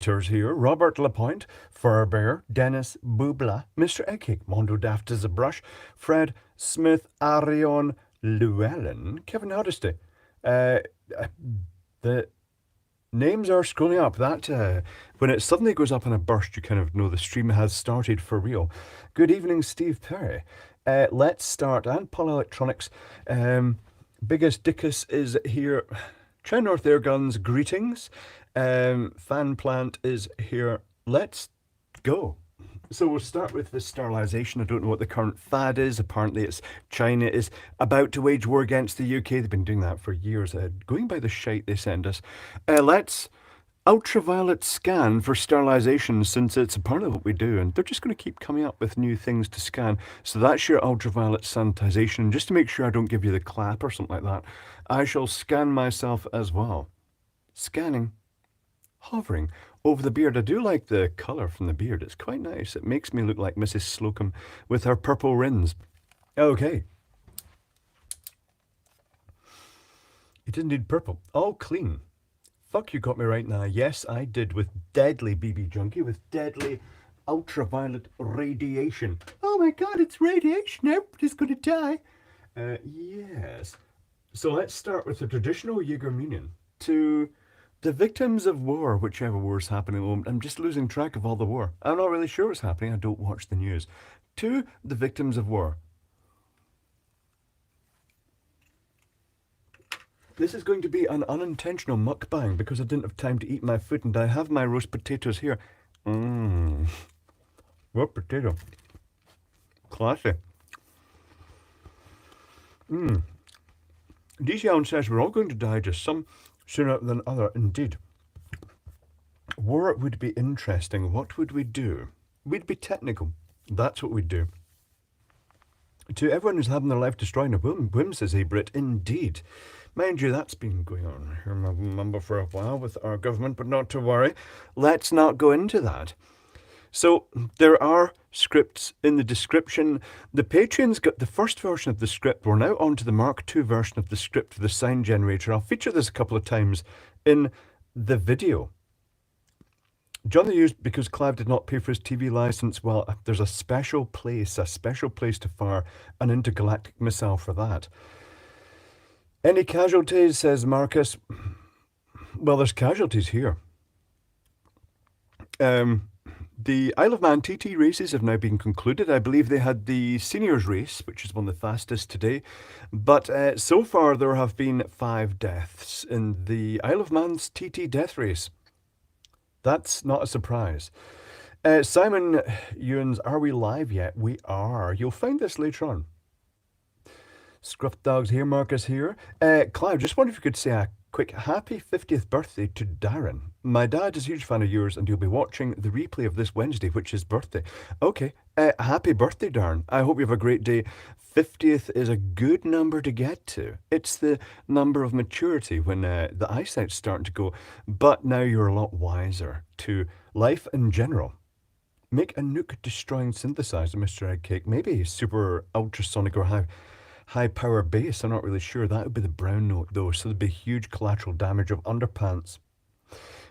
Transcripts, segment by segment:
Tears here, Robert Lapointe, Furbear, Dennis Bubla, Mr. Eggcake, Mondo Daft as a Brush, Fred Smith, Arion Llewellyn, Kevin Hardesty. Uh, the names are scrolling up. When it suddenly goes up in a burst, you kind of know the stream has started for real. Good evening, Steve Perry. Let's start. And Paul Electronics. Biggest Dickus is here. Trend North Air Guns, greetings. Fan Plant is here. Let's go. So we'll start with the sterilisation. I don't know what the current fad is. Apparently it's China is about to wage war against the UK. They've been doing that for years. Going by the shite they send us. Let's ultraviolet scan for sterilisation, since it's apparently what we do, and they're just going to keep coming up with new things to scan. So that's your ultraviolet sanitisation. Just to make sure I don't give you the clap or something like that, I shall scan myself as well. Scanning. Hovering over the beard. I do like the colour from the beard. It's quite nice. It makes me look like Mrs. Slocum with her purple rins. Okay. It is indeed purple. All clean. Fuck, you got me right now. Yes, I did, with deadly BB Junkie, with deadly ultraviolet radiation. Oh my god, it's radiation. Everybody's going to die. Yes. So let's start with the traditional Jägerminen. To the victims of war, whichever war is happening at the moment. I'm just losing track of all the war. I'm not really sure what's happening. I don't watch the news. To the victims of war. This is going to be an unintentional mukbang because I didn't have time to eat my food, and I have my roast potatoes here. What potato? Classy. DCL says we're all going to die, just some sooner than other. Indeed. War would be interesting. What would we do? We'd be technical. That's what we'd do. To everyone who's having their life destroyed in a whim, says Abrit. Indeed. Mind you, that's been going on here, remember, for a while with our government, but not to worry. Let's not go into that. So there are scripts in the description. The Patreon's got the first version of the script. We're now on to the Mark II version of the script for the sound generator. I'll feature this a couple of times in the video. John the used because Clive did not pay for his TV license. Well, there's a special place to fire an intergalactic missile for that. Any casualties, says Marcus. Well, there's casualties here. The Isle of Man TT races have now been concluded. I believe they had the seniors race, which is one of the fastest today. But so far there have been 5 deaths in the Isle of Man's TT death race. That's not a surprise. Simon Ewans, are we live yet? We are. You'll find this later on. Scruff Dogs here, Marcus here. Clive, just wonder if you could say a quick happy 50th birthday to Darren. My dad is a huge fan of yours, and he'll be watching the replay of this Wednesday, which is birthday. Okay, happy birthday, Darren. I hope you have a great day. 50th is a good number to get to. It's the number of maturity when the eyesight's starting to go, but now you're a lot wiser to life in general. Make a nuke-destroying synthesizer, Mr. Eggcake. Maybe super ultrasonic or high power bass. I'm not really sure. That would be the brown note though, so there'd be huge collateral damage of underpants.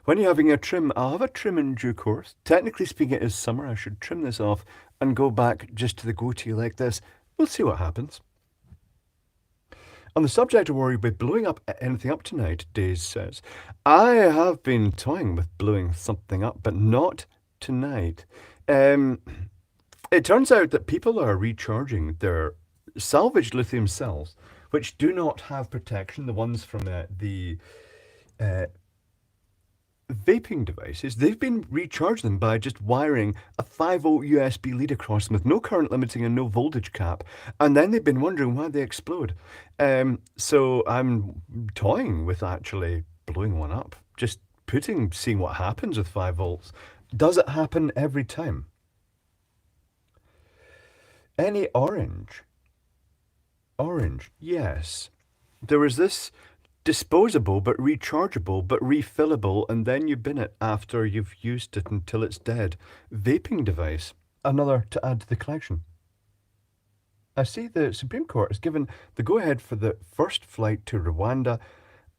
When you're having a trim, I'll have a trim in due course. Technically speaking, it is summer. I should trim this off and go back just to the goatee like this. We'll see what happens. On the subject of where you'll be blowing up anything up tonight, Days says, I have been toying with blowing something up, but not tonight. It turns out that people are recharging their salvaged lithium cells, which do not have protection, the ones from the vaping devices. They've been recharging them by just wiring a 5-volt USB lead across them with no current limiting and no voltage cap, and then they've been wondering why they explode. So I'm toying with actually blowing one up, just seeing what happens with 5 volts. Does it happen every time? Any orange? Orange, yes. There is this disposable but rechargeable but refillable, and then you bin it after you've used it until it's dead vaping device. Another to add to the collection. I see the Supreme Court has given the go-ahead for the first flight to Rwanda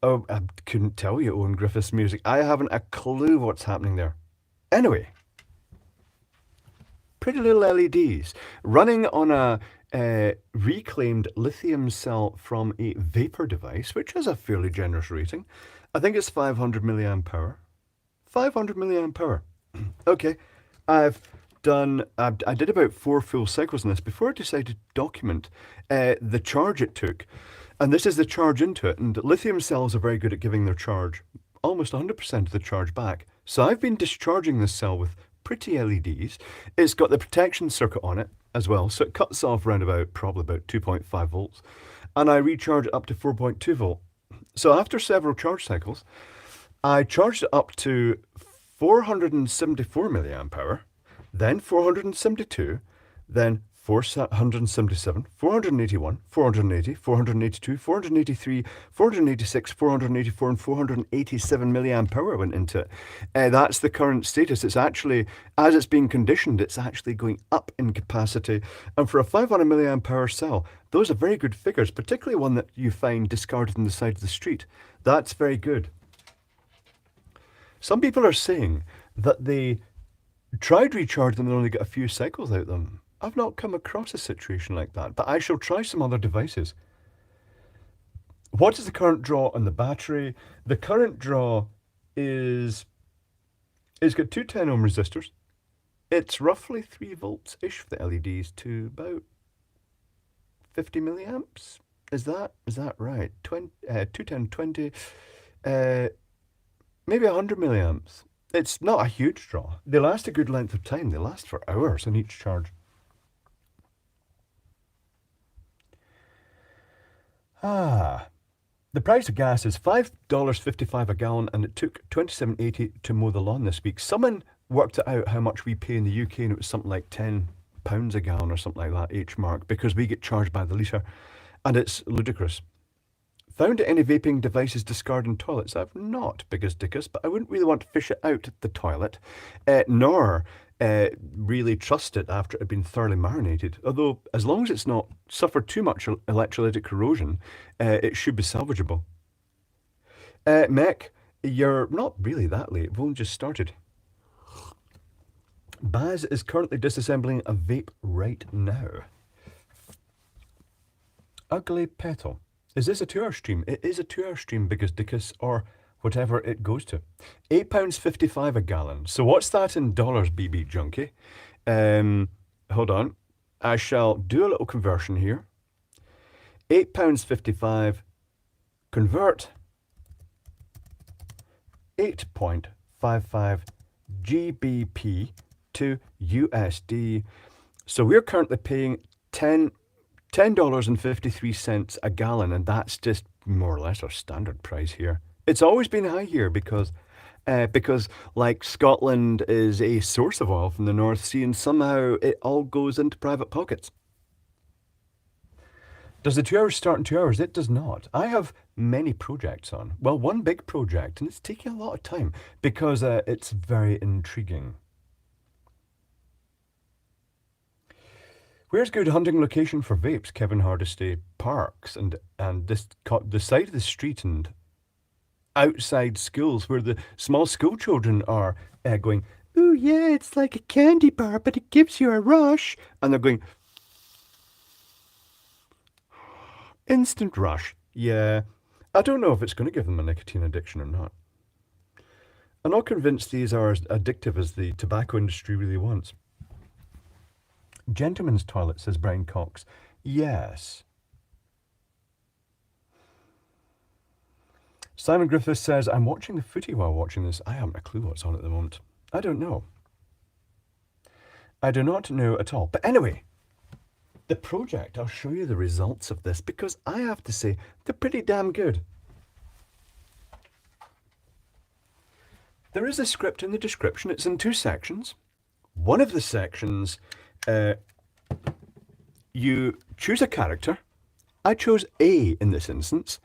Oh, I couldn't tell you, Owen Griffiths music. I haven't a clue what's happening there. Anyway, pretty little LEDs running on a reclaimed lithium cell from a vapor device, which has a fairly generous rating. I think it's 500 milliamp hour. 500 milliamp hour. Okay, I've I did about 4 full cycles on this before I decided to document the charge it took. And this is the charge into it. And lithium cells are very good at giving their charge, almost 100% of the charge back. So I've been discharging this cell with pretty LEDs. It's got the protection circuit on it as well. So it cuts off around about, probably about 2.5 volts. And I recharge it up to 4.2 volt. So after several charge cycles, I charged it up to 474 milliamp hour, then 472, then 477, 481, 480, 482, 483, 486, 484, and 487 milliamp hour went into it. That's the current status. It's actually, as it's being conditioned, it's actually going up in capacity. And for a 500 milliamp hour cell, those are very good figures, particularly one that you find discarded on the side of the street. That's very good. Some people are saying that they tried recharging them and only got a few cycles out of them. I've not come across a situation like that, but I shall try some other devices. What is the current draw on the battery? The current draw is, it's got two 10 ohm resistors. It's roughly 3 volts-ish for the LEDs to about 50 milliamps. Is that right? 210, 20, maybe 100 milliamps. It's not a huge draw. They last a good length of time. They last for hours on each charge. The price of gas is $5.55 a gallon, and it took $27.80 to mow the lawn this week. Someone worked it out how much we pay in the UK, and it was something like £10 a gallon or something like that, H mark, because we get charged by the litre, and it's ludicrous. Found any vaping devices discarding toilets? I've not, biggest dickus, but I wouldn't really want to fish it out the toilet, nor really trust it after it had been thoroughly marinated. Although, as long as it's not suffered too much electrolytic corrosion, it should be salvageable. Mech, you're not really that late. We've only just started. Baz is currently disassembling a vape right now. Ugly Petal. Is this a 2-hour stream? It is a 2-hour stream, biggest dickus, or whatever it goes to. £8.55 a gallon. So what's that in dollars, BB Junkie? Hold on. I shall do a little conversion here. £8.55 convert 8.55 GBP to USD. So we're currently paying $10.53 a gallon, and that's just more or less our standard price here. It's always been high here because like Scotland is a source of oil from the North Sea, and somehow it all goes into private pockets. Does the 2 hours start in 2 hours? It does not. I have many projects on. Well, one big project, and it's taking a lot of time because it's very intriguing. Where's good hunting location for vapes? Kevin Hardesty Parks and this the side of the street and outside schools where the small school children are going, "Ooh yeah, it's like a candy bar, but it gives you a rush," and they're going, instant rush. Yeah, I don't know if it's going to give them a nicotine addiction or not. I'm not convinced these are as addictive as the tobacco industry really wants. Gentleman's toilet, says Brian Cox. Yes. Simon Griffiths says, I'm watching the footy while watching this. I haven't a clue what's on at the moment. I don't know. I do not know at all. But anyway, the project, I'll show you the results of this because I have to say, they're pretty damn good. There is a script in the description. It's in 2 sections. One of the sections, you choose a character. I chose A in this instance.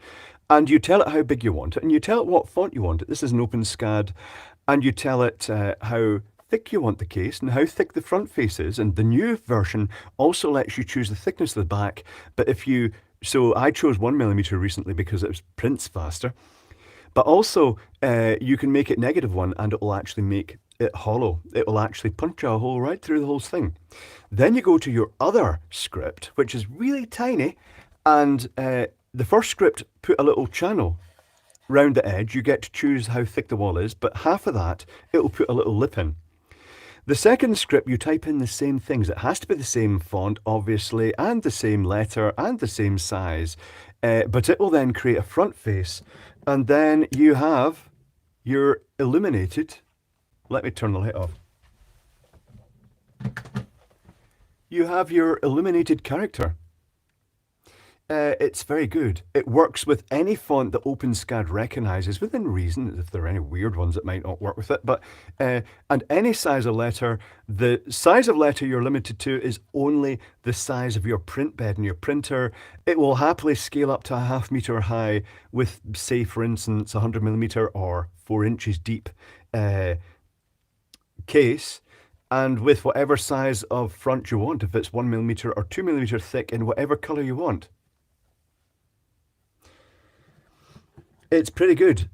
And you tell it how big you want it, and you tell it what font you want it. This is an OpenSCAD. And you tell it how thick you want the case and how thick the front face is. And the new version also lets you choose the thickness of the back. But if you, so I chose 1mm recently because it prints faster. But also, you can make it -1 and it will actually make it hollow. It will actually punch a hole right through the whole thing. Then you go to your other script, which is really tiny, and the first script put a little channel round the edge. You get to choose how thick the wall is, but half of that, it will put a little lip in. The second script, you type in the same things. It has to be the same font, obviously, and the same letter, and the same size. But it will then create a front face, and then you have your illuminated... Let me turn the light off. You have your illuminated character. It's very good. It works with any font that OpenSCAD recognises, within reason. If there are any weird ones, it might not work with it. But and any size of letter. The size of letter you're limited to is only the size of your print bed and your printer. It will happily scale up to a 1/2 metre high with, say, for instance, 100mm or 4 inches deep case. And with whatever size of front you want, if it's 1mm or 2mm thick in whatever colour you want. It's pretty good.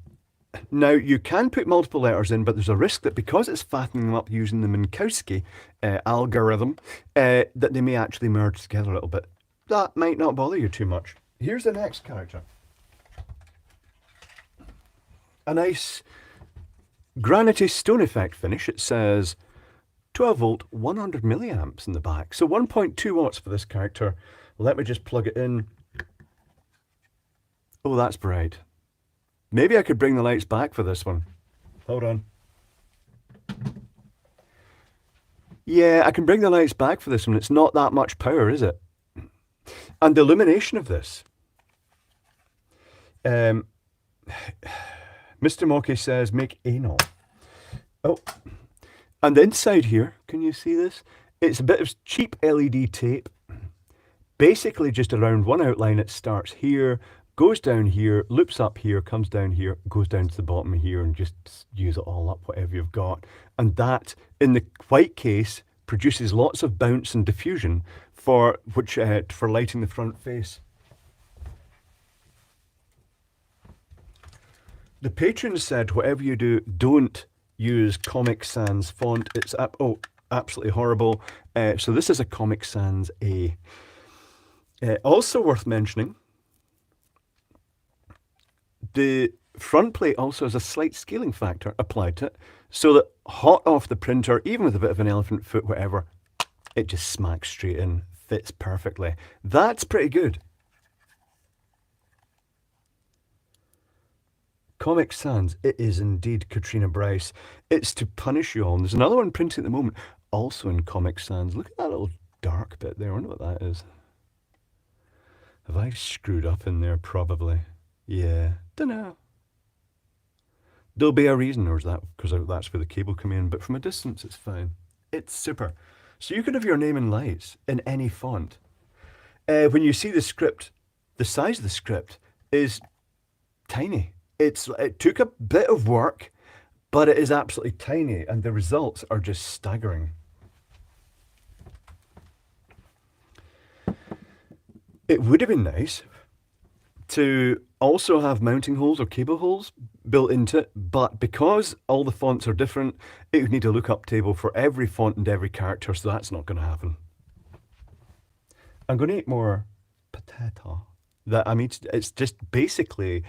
Now, you can put multiple letters in, but there's a risk that because it's fattening them up using the Minkowski algorithm, that they may actually merge together a little bit. That might not bother you too much. Here's the next character. A nice granity stone effect finish. It says 12 volt, 100 milliamps in the back. So 1.2 watts for this character. Let me just plug it in. Oh, that's bright. Maybe I could bring the lights back for this one. Hold on. Yeah, I can bring the lights back for this one. It's not that much power, is it? And the illumination of this. Mr. Mocky says, make anal. Oh, and the inside here, can you see this? It's a bit of cheap LED tape. Basically just around one outline. It starts here, goes down here, loops up here, comes down here, goes down to the bottom here, and just use it all up, whatever you've got. And that, in the white case, produces lots of bounce and diffusion for lighting the front face. The patrons said, whatever you do, don't use Comic Sans font. It's absolutely horrible. So this is a Comic Sans A. Also worth mentioning, the front plate also has a slight scaling factor applied to it, so that hot off the printer, even with a bit of an elephant foot, whatever, it just smacks straight in, fits perfectly. That's pretty good. Comic Sans, it is indeed Katrina Bryce. It's to punish you all. And there's another one printed at the moment, also in Comic Sans. Look at that little dark bit there. I wonder what that is. Have I screwed up in there? Probably. Yeah, dunno. There'll be a reason, or is that because that's where the cable came in, but from a distance it's fine. It's super. So you can have your name in lights in any font. When you see the script, the size of the script is tiny. It took a bit of work, but it is absolutely tiny, and the results are just staggering. It would have been nice to also have mounting holes or cable holes built into it, but because all the fonts are different, it would need a lookup table for every font and every character, so that's not going to happen. I'm going to eat more potato. It's just basically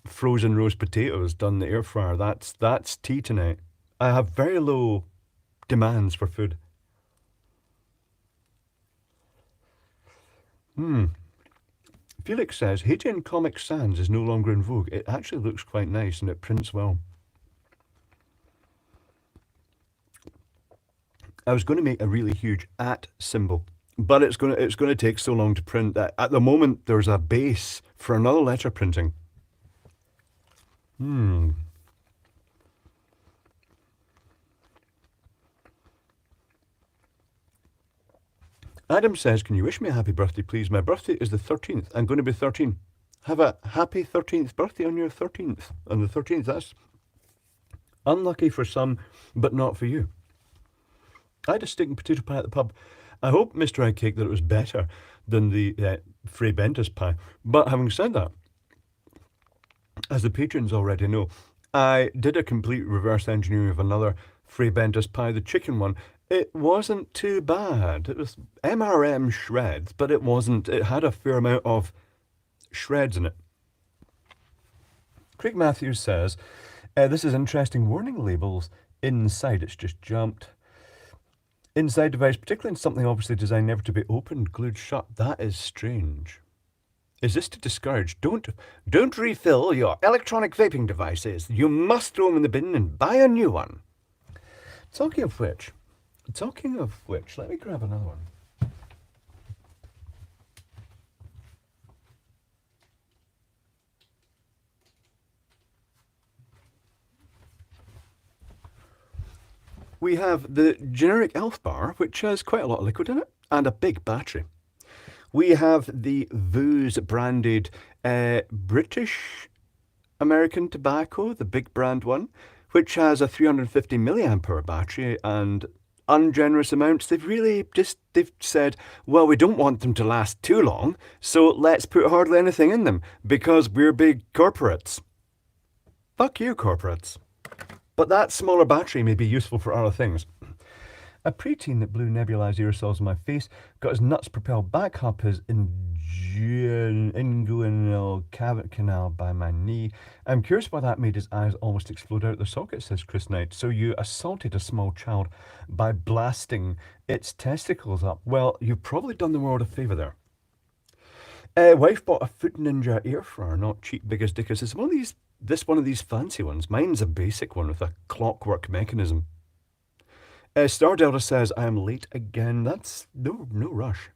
frozen roast potatoes done in the air fryer. That's tea tonight. I have very low demands for food. Felix says, Haitian Comic Sans is no longer in vogue. It actually looks quite nice and it prints well. I was going to make a really huge @ symbol, but it's going to take so long to print that at the moment there's a base for another letter printing. Adam says, can you wish me a happy birthday, please? My birthday is the 13th. I'm going to be 13. Have a happy 13th birthday on your 13th. On the 13th, that's unlucky for some, but not for you. I had a steak and potato pie at the pub. I hope, Mr. Eye Cake, that it was better than the Fray Bentos pie. But having said that, As the patrons already know, I did a complete reverse engineering of another Frey Bender's pie, the chicken one. It wasn't too bad. It was MRM shreds, but it wasn't. It had a fair amount of shreds in it. Craig Matthews says, this is interesting. Warning labels inside. It's just jumped. Inside device, particularly in something obviously designed never to be opened, glued shut. That is strange. Is this to discourage? Don't refill your electronic vaping devices. You must throw them in the bin and buy a new one. Talking of which, let me grab another one. We have the generic Elf bar, which has quite a lot of liquid in it, and a big battery. We have the Vooz branded British American tobacco, the big brand one, which has a 350 milliamp hour battery and ungenerous amounts. They've said, well, we don't want them to last too long, so let's put hardly anything in them because we're big corporates. Fuck you, corporates. But that smaller battery may be useful for other things. A preteen that blew nebulized aerosols in my face, got his nuts propelled back up his inguinal canal by my knee. I'm curious why that made his eyes almost explode out their sockets, says Chris Knight. So you assaulted a small child by blasting its testicles up. Well, you've probably done the world a favour there. Wife bought a Food Ninja air fryer, not cheap, biggest dickus. It's one of these fancy ones. Mine's a basic one with a clockwork mechanism. Star Delta says, I am late again. That's no rush.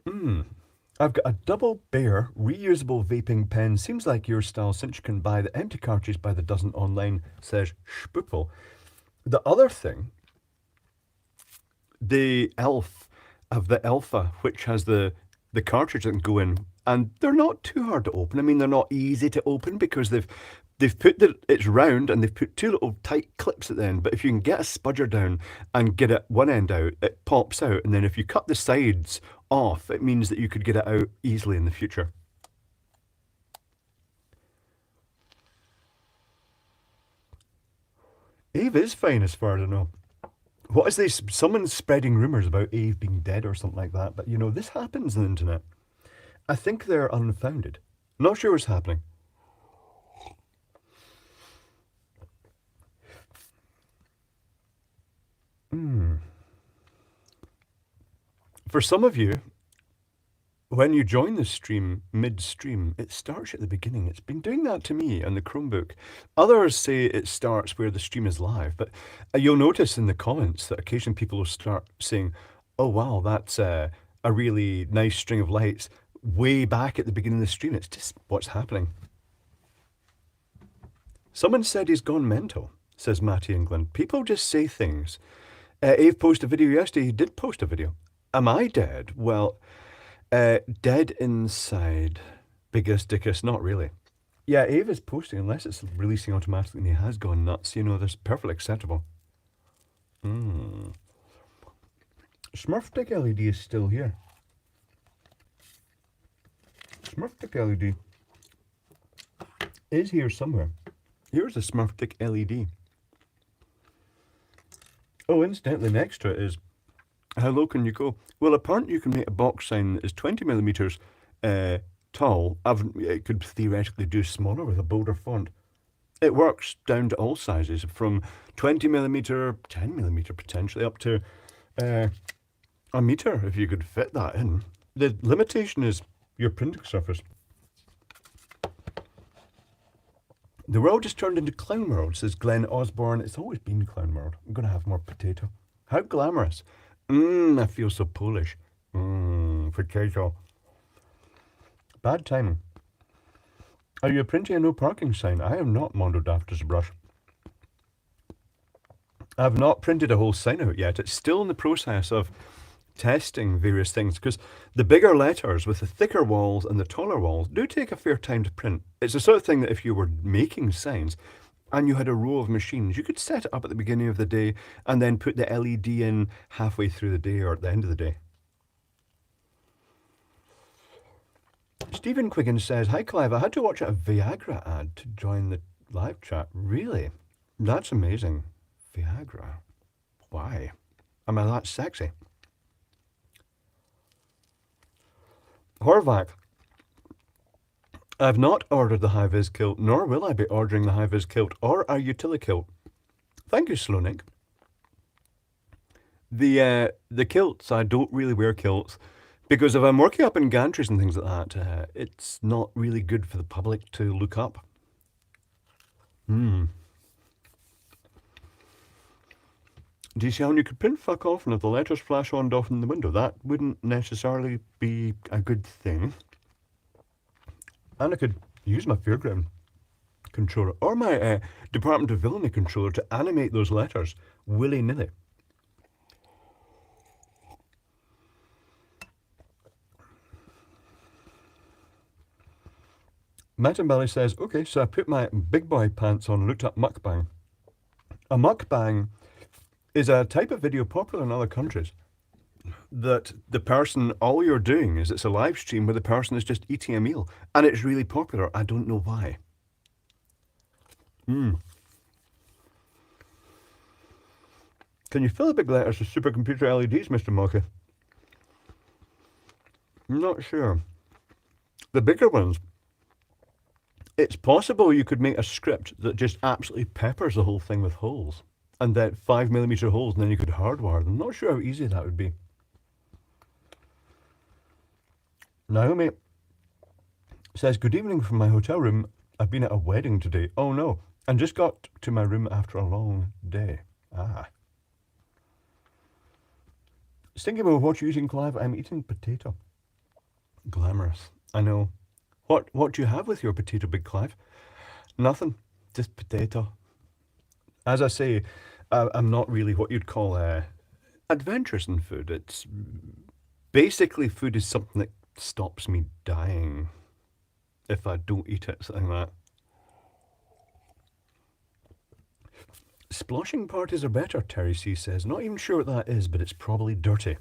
I've got a double Bear reusable vaping pen. Seems like your style since you can buy the empty cartridge by the dozen online, says Spoopel. The other thing, the Elf of the Alpha, which has the cartridge that can go in, and they're not too hard to open. I mean, they're not easy to open because they've put it's round and they've put two little tight clips at the end. But if you can get a spudger down and get it one end out, it pops out. And then if you cut the sides off, it means that you could get it out easily in the future. Ave is fine as far as I know. What is this? Someone's spreading rumours about Ave being dead or something like that. But you know, this happens on the internet. I think they're unfounded. Not sure what's happening. For some of you, when you join the stream mid-stream, it starts at the beginning. It's been doing that to me on the Chromebook. Others say it starts where the stream is live, but you'll notice in the comments that occasionally people will start saying, oh wow, that's a really nice string of lights way back at the beginning of the stream. It's just what's happening. Someone said he's gone mental, says Matty England. People just say things. Ave posted a video yesterday. He did post a video. Am I dead? Well, dead inside. Biggest dickus, not really. Yeah, Ave is posting, unless it's releasing automatically and he has gone nuts. You know, that's perfectly acceptable. Smurf Dick LED is still here. Smurf Dick LED is here somewhere. Here's a Smurf Dick LED. Oh, incidentally, next to it is, how low can you go? Well, apparently you can make a box sign that is 20 millimeters tall. It could theoretically do smaller with a bolder font. It works down to all sizes, from 20 millimeter, 10 millimeter potentially, up to a meter, if you could fit that in. The limitation is your printing surface. The world just turned into clown world, says Glenn Osborne. It's always been clown world. I'm going to have more potato. How glamorous. I feel so Polish. Potato. Bad timing. Are you printing a no parking sign? I am not, Mondo Daft as a brush. I've not printed a whole sign out yet. It's still in the process of testing various things, because the bigger letters with the thicker walls and the taller walls do take a fair time to print. It's the sort of thing that if you were making signs and you had a row of machines, you could set it up at the beginning of the day and then put the LED in halfway through the day or at the end of the day. Stephen Quiggin says, "Hi Clive, I had to watch a Viagra ad to join the live chat. Really? That's amazing. Viagra. Why? Am I that sexy?" Horvath, "I've not ordered the high-vis kilt, nor will I be ordering the high-vis kilt or a utility kilt." Thank you, Slownick. The kilts, I don't really wear kilts because if I'm working up in gantries and things like that, it's not really good for the public to look up. Do you see how you could print fuck off and if the letters flash on and off in the window? That wouldn't necessarily be a good thing. And I could use my Fairground controller or my Department of Villainy controller to animate those letters willy-nilly. Matt and Belly says, "Okay, so I put my big boy pants on and looked up mukbang. A mukbang is a type of video popular in other countries that the person, all you're doing is it's a live stream where the person is just eating a meal. And it's really popular. I don't know why. Can you fill the big letters with supercomputer LEDs, Mr. Mocha? I'm not sure. The bigger ones, it's possible you could make a script that just absolutely peppers the whole thing with holes. And then 5mm holes, and then you could hardwire them. Not sure how easy that would be. Naomi says, "Good evening from my hotel room. I've been at a wedding today. Oh no. And just got to my room after a long day." Ah. Thinking about what you're eating, Clive. I'm eating potato. Glamorous. I know. What do you have with your potato, Big Clive? Nothing. Just potato. As I say, I'm not really what you'd call adventurous in food. It's basically food is something that stops me dying if I don't eat it, something like that. Sploshing parties are better, Terry C says. Not even sure what that is, but it's probably dirty.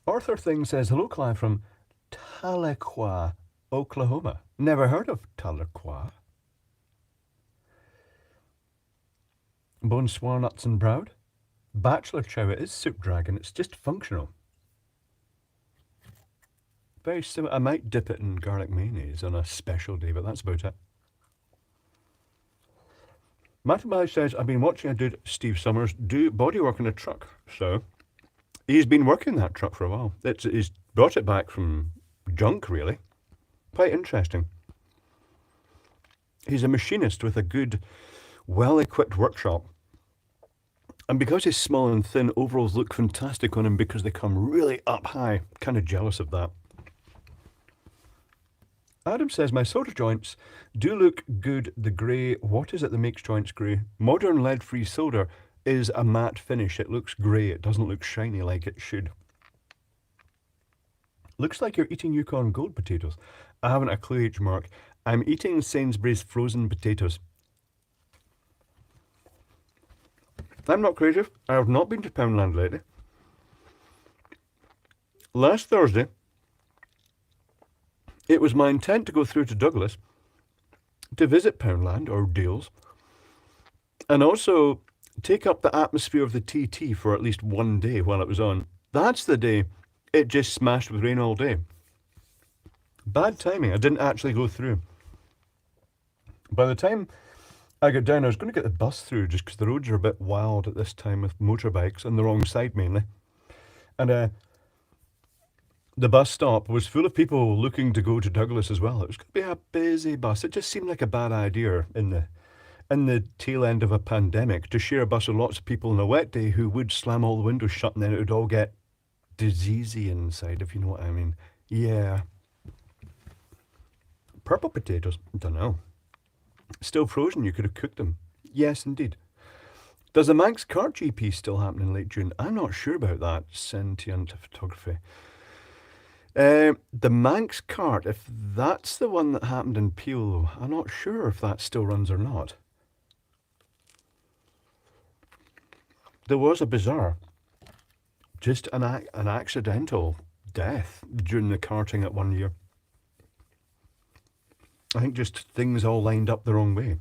Arthur Thing says, "Hello, Clive from Tahlequah, Oklahoma. Never heard of Tahlequah." Bonsoir, Nuts and Browd. Bachelor chow, it is soup dragon. It's just functional. Very similar. I might dip it in garlic mayonnaise on a special day, but that's about it. Matthew says, "I've been watching a dude, Steve Summers, do bodywork in a truck." So he's been working that truck for a while. He's brought it back from junk, really. Quite interesting. He's a machinist with a good, well-equipped workshop. And because he's small and thin, overalls look fantastic on him because they come really up high. Kind of jealous of that. Adam says, "My solder joints do look good. The grey, what is it that makes joints grey? Modern lead-free solder is a matte finish. It looks grey. It doesn't look shiny like it should." Looks like you're eating Yukon Gold potatoes. I haven't a clue, H. Mark. I'm eating Sainsbury's frozen potatoes. I'm not crazy. I have not been to Poundland lately. Last Thursday, it was my intent to go through to Douglas to visit Poundland or Deals and also take up the atmosphere of the TT for at least one day while it was on. That's the day it just smashed with rain all day. Bad timing. I didn't actually go through. By the time I got down, I was going to get the bus through just because the roads are a bit wild at this time with motorbikes on the wrong side mainly. And the bus stop was full of people looking to go to Douglas as well. It was going to be a busy bus. It just seemed like a bad idea in the tail end of a pandemic to share a bus with lots of people on a wet day who would slam all the windows shut and then it would all get diseasey inside, if you know what I mean. Yeah. Purple potatoes? Don't know. Still frozen, you could have cooked them. Yes, indeed. Does the Manx Cart GP still happen in late June? I'm not sure about that. Sentient photography. The Manx Cart, if that's the one that happened in Peel, I'm not sure if that still runs or not. There was a bizarre, just an accidental death during the carting at 1 year. I think just things all lined up the wrong way.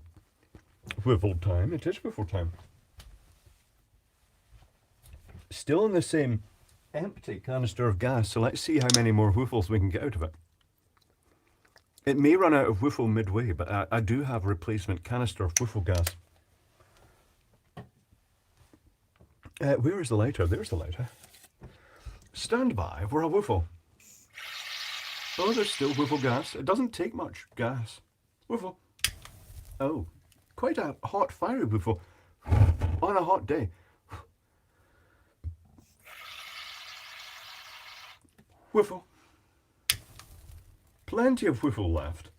Whiffle time. It is whiffle time. Still in the same empty canister of gas, so let's see how many more whiffles we can get out of it. It may run out of whiffle midway, but I do have a replacement canister of whiffle gas. Where is the lighter? There's the lighter. Stand by for a whiffle. Oh, there's still whiffle gas. It doesn't take much gas. Whiffle. Oh, quite a hot, fiery whiffle on a hot day. Whiffle. Plenty of whiffle left.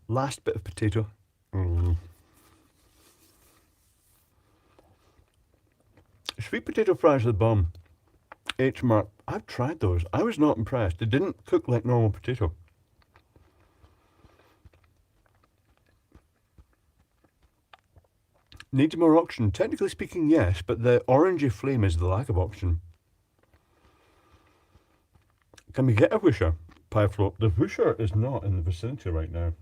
Last bit of potato. Sweet potato fries are the bomb. H Mark. I've tried those. I was not impressed. They didn't cook like normal potato. Needs more oxygen. Technically speaking, yes, but the orangey flame is the lack of oxygen. Can we get a whoosher? Pie float. The whoosher is not in the vicinity right now.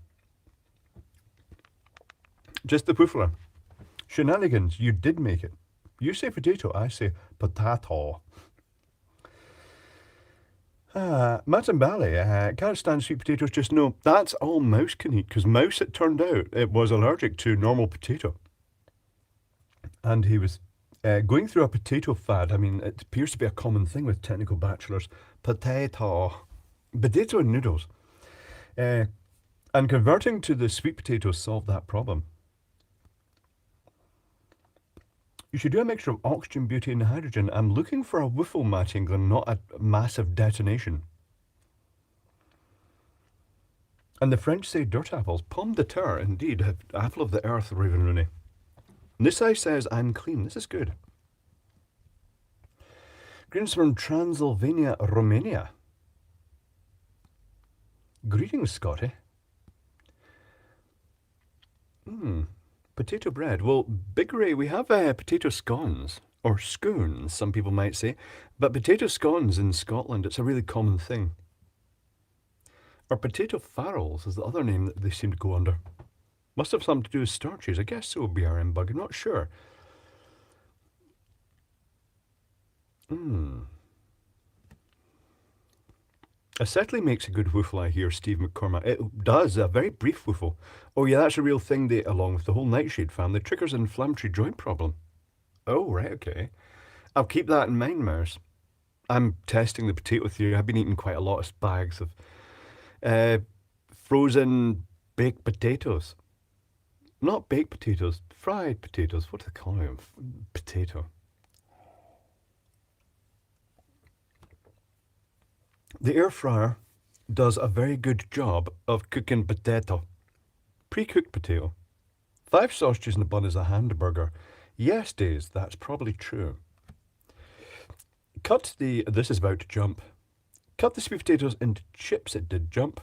Just the whiffler. Shenanigans, you did make it. You say potato, I say potato. Matt and Bally, can't stand sweet potatoes, just no. That's all Mouse can eat, because Mouse, it turned out, it was allergic to normal potato. And he was going through a potato fad. I mean, it appears to be a common thing with technical bachelors. Potato and noodles. And converting to the sweet potato solved that problem. You should do a mixture of oxygen, butane, and hydrogen. I'm looking for a whiffle match, England, not a massive detonation. And the French say dirt apples. Pomme de terre, indeed. Apple of the earth, Raven Rooney. Nisai says, I'm clean. This is good. Greens from Transylvania, Romania. Greetings, Scotty. Potato bread. Well, Big Ray, we have potato scones, or scones, some people might say. But potato scones in Scotland, it's a really common thing. Or potato farrells is the other name that they seem to go under. Must have something to do with starches. I guess so, BRM Bug. I'm not sure. Acetylene makes a good whiffle, I hear, Steve McCormack. It does, a very brief whiffle. Oh yeah, that's a real thing, they, along with the whole nightshade family, triggers an inflammatory joint problem. Oh, right, okay. I'll keep that in mind, Mouse. I'm testing the potato theory. I've been eating quite a lot of bags of frozen baked potatoes. Not baked potatoes, fried potatoes. What do they call them? Potato. The air fryer does a very good job of cooking potato. Pre-cooked potato. 5 sausages in a bun is a hamburger. Yes, Days, that's probably true. This is about to jump. Cut the sweet potatoes into chips. It did jump.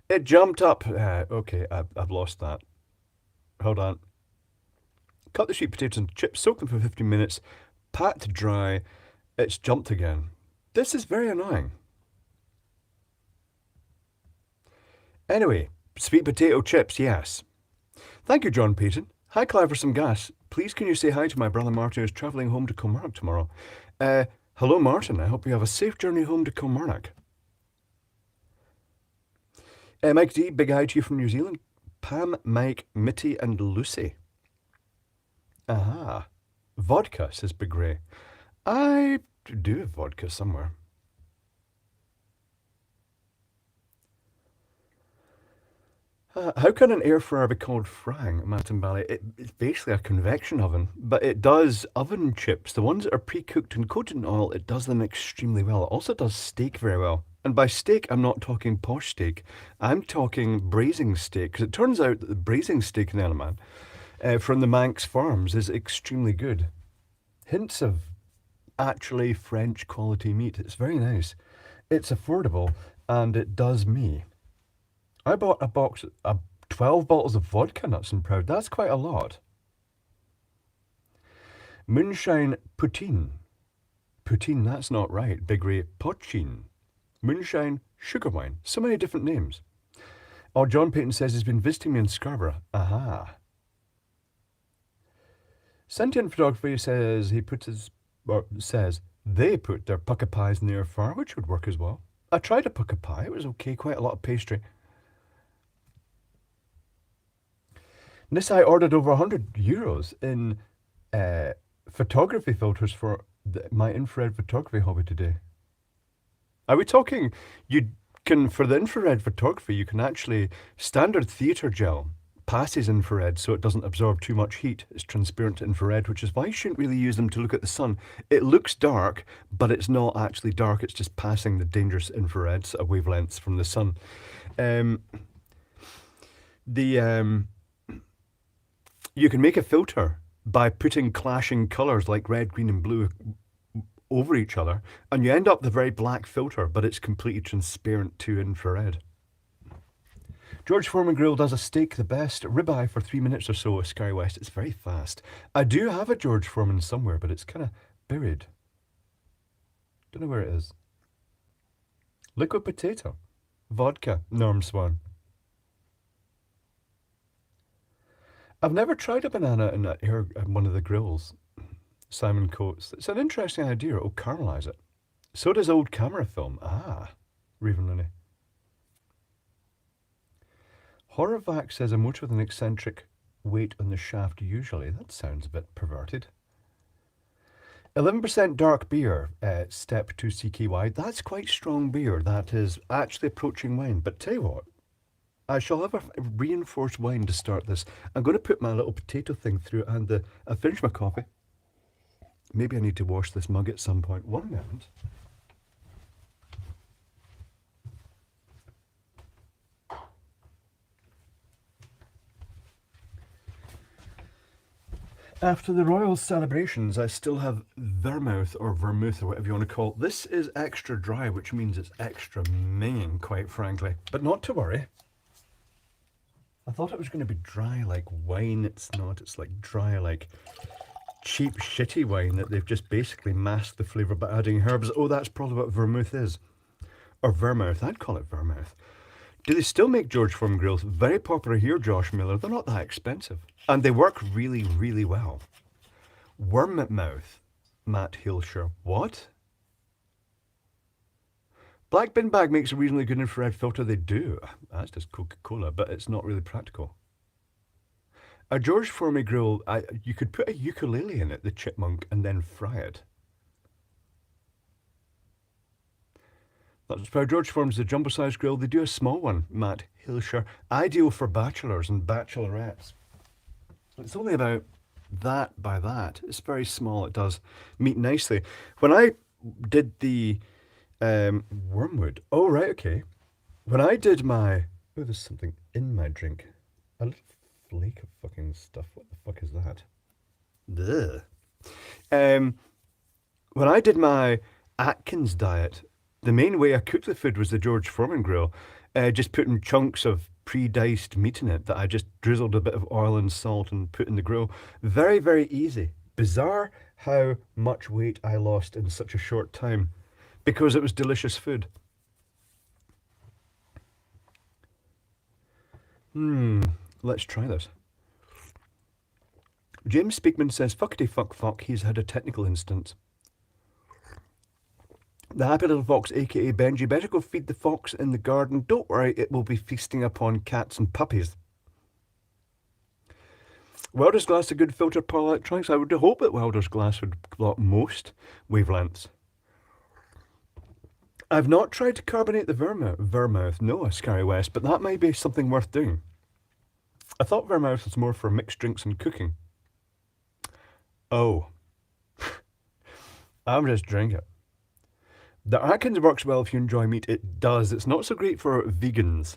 It jumped up. Okay, I've lost that. Hold on. Cut the sweet potatoes into chips, soak them for 15 minutes, pat to dry. It's jumped again. This is very annoying. Anyway, sweet potato chips, yes. Thank you, John Payton. Hi, Clive, for some gas. Please can you say hi to my brother Martin who's travelling home to Kilmarnock tomorrow. Hello, Martin. I hope you have a safe journey home to Kilmarnock. Mike D, big hi to you from New Zealand. Pam, Mike, Mitty, and Lucy. Aha. Vodka, says Big Ray. I do have vodka somewhere. How can an air fryer be called frying, Matt and Bally? It's basically a convection oven, but it does oven chips. The ones that are pre-cooked and coated in oil, it does them extremely well. It also does steak very well. And by steak, I'm not talking posh steak. I'm talking braising steak, because it turns out that the braising steak in the Isle from the Manx farms is extremely good. Hints of actually French quality meat. It's very nice. It's affordable, and it does me. I bought a box of 12 bottles of vodka, nuts and proud. That's quite a lot. Moonshine poutine. Poutine, that's not right. Big Ray, pochine. Moonshine, sugar wine. So many different names. Oh, John Payton says he's been visiting me in Scarborough. Aha. Sentient Photography says they put their pucka pies in the air fryer, which would work as well. I tried a pucka pie. It was okay. Quite a lot of pastry. Nisai ordered over €100 in photography filters for my infrared photography hobby today. Are we talking? You can, for the infrared photography, you can actually, standard theatre gel passes infrared so it doesn't absorb too much heat. It's transparent to infrared, which is why you shouldn't really use them to look at the sun. It looks dark, but it's not actually dark. It's just passing the dangerous infrared sort of wavelengths from the sun. You can make a filter by putting clashing colours like red, green and blue over each other, and you end up with a very black filter, but it's completely transparent to infrared. George Foreman Grill does a steak the best, ribeye for 3 minutes or so at Sky West. It's very fast. I do have a George Foreman somewhere, but it's kind of buried. Don't know where it is. Liquid potato. Vodka. Norm Swan. I've never tried a banana in one of the grills. Simon Coates. It's an interesting idea. It'll caramelize it. So does old camera film. Ah, Raven Looney. Horrorvac says a motor with an eccentric weight on the shaft usually. That sounds a bit perverted. 11% dark beer, step 2 CKY. That's quite strong beer. That is actually approaching wine. But tell you what, I shall have a reinforced wine to start this. I'm going to put my little potato thing through and I'll finish my coffee. Maybe I need to wash this mug at some point. 1 minute. After the royal celebrations, I still have vermouth or whatever you want to call it. This is extra dry, which means it's extra minging, quite frankly. But not to worry. I thought it was going to be dry like wine. It's not. It's like dry like cheap, shitty wine that they've just basically masked the flavour by adding herbs. Oh, that's probably what vermouth is. Or vermouth. I'd call it vermouth. Do they still make George Foreman grills? Very popular here, Josh Miller. They're not that expensive. And they work really, really well. Wormmouth, Matt Hilshire. What? Black Bin Bag makes a reasonably good infrared filter. They do. That's just Coca-Cola, but it's not really practical. A George Foreman grill, you could put a ukulele in it, the chipmunk, and then fry it. That's how George Foreman's the jumbo-sized grill. They do a small one, Matt Hilshire. Ideal for bachelors and bachelorettes. It's only about that by that. It's very small. It does meet nicely. When I did the wormwood. Oh, right, okay. When I did my... Oh, there's something in my drink. A little flake of fucking stuff. What the fuck is that? Ugh. When I did my Atkins diet, the main way I cooked the food was the George Foreman grill. Just putting chunks of pre-diced meat in it that I just drizzled a bit of oil and salt and put in the grill. Very, very easy. Bizarre how much weight I lost in such a short time because it was delicious food. Let's try this. James Speakman says, fuckity fuck, he's had a technical instance. The happy little fox, aka Benji, better go feed the fox in the garden. Don't worry, it will be feasting upon cats and puppies. Welder's glass a good filter, Paul Electronics. I would hope that Welder's glass would block most wavelengths. I've not tried to carbonate the vermouth, no, Scary West, but that might be something worth doing. I thought vermouth was more for mixed drinks and cooking. Oh. I'm just drinking it. The Atkins works well if you enjoy meat. It does. It's not so great for vegans.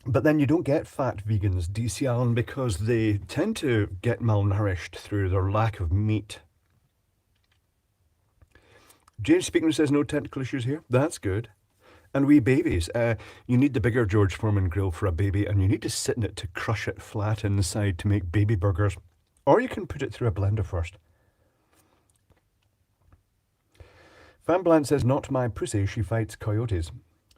But then you don't get fat vegans, DC Allen, because they tend to get malnourished through their lack of meat. James Speakman says no technical issues here. That's good. And wee babies, you need the bigger George Foreman grill for a baby, and you need to sit in it to crush it flat inside to make baby burgers. Or you can put it through a blender first. Fanblant says, not my pussy, she fights coyotes.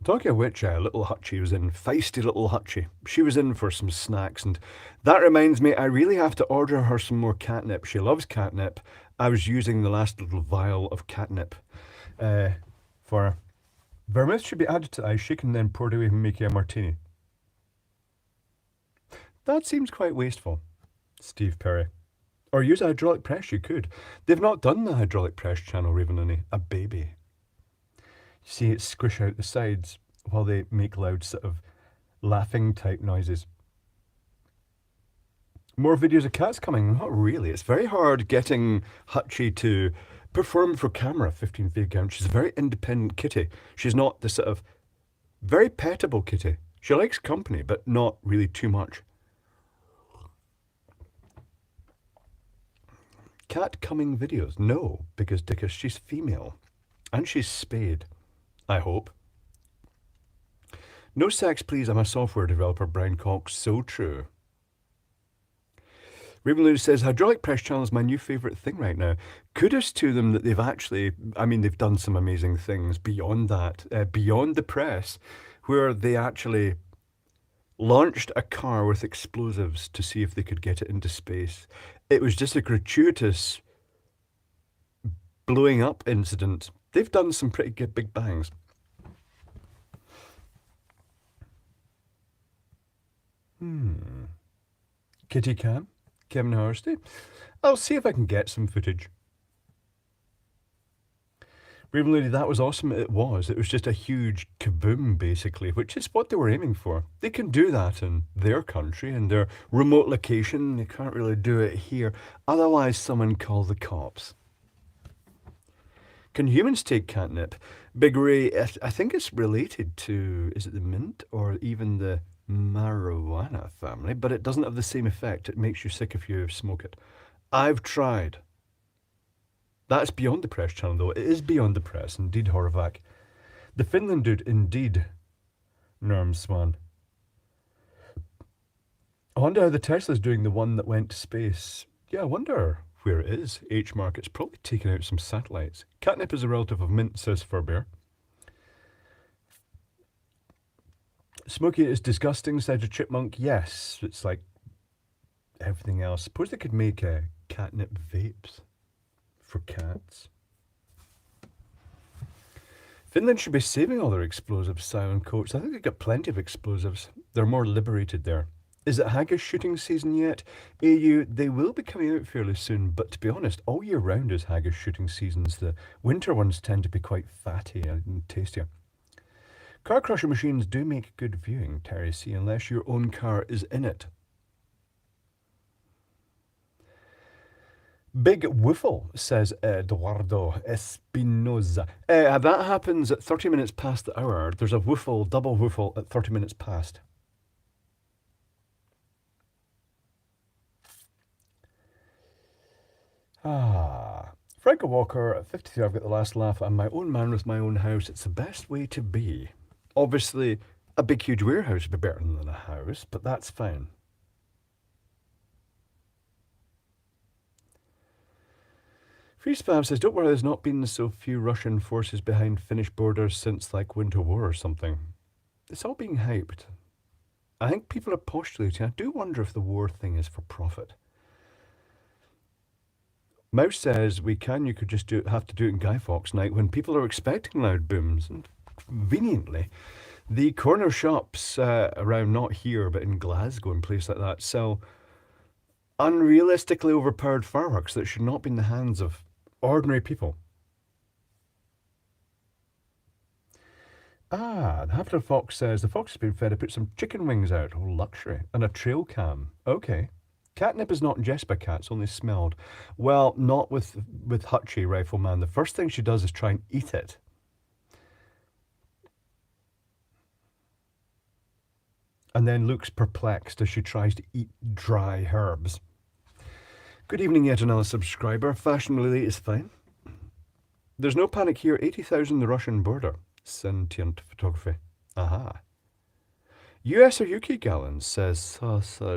Talking of which, little Hutchie was in, feisty little Hutchie. She was in for some snacks, and that reminds me, I really have to order her some more catnip. She loves catnip. I was using the last little vial of catnip for her. Vermouth should be added to ice, shaken, then poured away and make a martini. That seems quite wasteful, Steve Perry. Or use a hydraulic press, you could. They've not done the hydraulic press channel, Ravenlunny. A baby. You see it squish out the sides while they make loud sort of laughing type noises. More videos of cats coming? Not really. It's very hard getting Hutchie to perform for camera 15 feet count. She's a very independent kitty. She's not the sort of very pettable kitty. She likes company, but not really too much. Cat coming videos? No, because she's female. And she's spayed. I hope. No sex, please. I'm a software developer, Brian Cox. So true. Ravenloo says, hydraulic press channel is my new favourite thing right now. Kudos to them that they've actually, they've done some amazing things beyond that, beyond the press, where they actually launched a car with explosives to see if they could get it into space. It was just a gratuitous blowing up incident. They've done some pretty good big bangs. Kitty Cam, Kevin Horsty. I'll see if I can get some footage. Raven Lady, that was awesome. It was. It was just a huge kaboom, basically, which is what they were aiming for. They can do that in their country, in their remote location. They can't really do it here. Otherwise, someone call the cops. Can humans take catnip? Big Ray, I think it's related to, is it the mint or even the marijuana family? But it doesn't have the same effect. It makes you sick if you smoke it. I've tried. That's beyond the press channel, though. It is beyond the press, indeed, Horvath. The Finland dude, indeed, Norm Swan. I wonder how the Tesla's doing, the one that went to space. Yeah, I wonder where it is. H-Mark, it's probably taken out some satellites. Catnip is a relative of mint, says Furbear. Smoky is disgusting, said a chipmunk. Yes, it's like everything else. Suppose they could make catnip vapes for cats. Finland should be saving all their explosives, Silent Coats. I think they've got plenty of explosives. They're more liberated there. Is it haggis shooting season yet? AU, they will be coming out fairly soon, but to be honest, all year round is haggis shooting seasons. The winter ones tend to be quite fatty and tastier. Car crusher machines do make good viewing, Terry C., unless your own car is in it. Big Woofle, says Eduardo Espinoza. That happens at 30 minutes past the hour. There's a woofle, double woofle at 30 minutes past. Franco Walker, at 53, I've got the last laugh. I'm my own man with my own house. It's the best way to be. Obviously, a big, huge warehouse would be better than a house, but that's fine. Freespam says, don't worry, there's not been so few Russian forces behind Finnish borders since, like, Winter War or something. It's all being hyped. I think people are postulating. I do wonder if the war thing is for profit. Mouse says, you could just have to do it in Guy Fawkes night when people are expecting loud booms. And conveniently, the corner shops around, not here, but in Glasgow and places like that, sell unrealistically overpowered fireworks that should not be in the hands of ordinary people. The Hampton Fox says, the fox has been fed. I put some chicken wings out. Oh, luxury. And a trail cam. Okay. Catnip is not ingested by cats, only smelled. Well, not with Hutchie, Rifleman. The first thing she does is try and eat it. And then looks perplexed as she tries to eat dry herbs. Good evening, yet another subscriber. Fashion Lily is fine. There's no panic here. 80,000 the Russian border. Sentient photography. Aha. US or UK gallons, says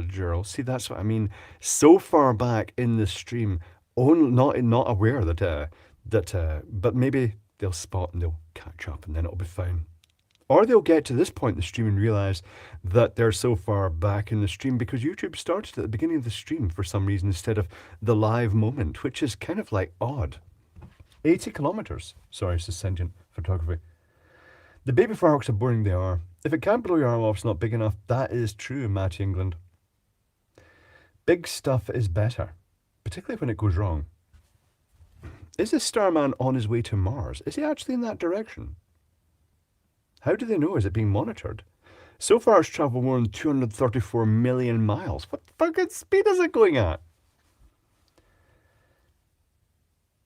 Gerald. See, that's what I mean. So far back in the stream, not aware but maybe they'll spot and they'll catch up and then it'll be fine. Or they'll get to this point in the stream and realize that they're so far back in the stream because YouTube started at the beginning of the stream for some reason instead of the live moment, which is kind of like odd. 80 kilometers. Sorry, says Sentient Photography. The baby fireworks are boring, they are. If it can't blow your arm off, it's not big enough. That is true, Matty England. Big stuff is better, particularly when it goes wrong. Is the Starman on his way to Mars? Is he actually in that direction? How do they know? Is it being monitored? So far it's travelled more than 234 million miles. What fucking speed is it going at?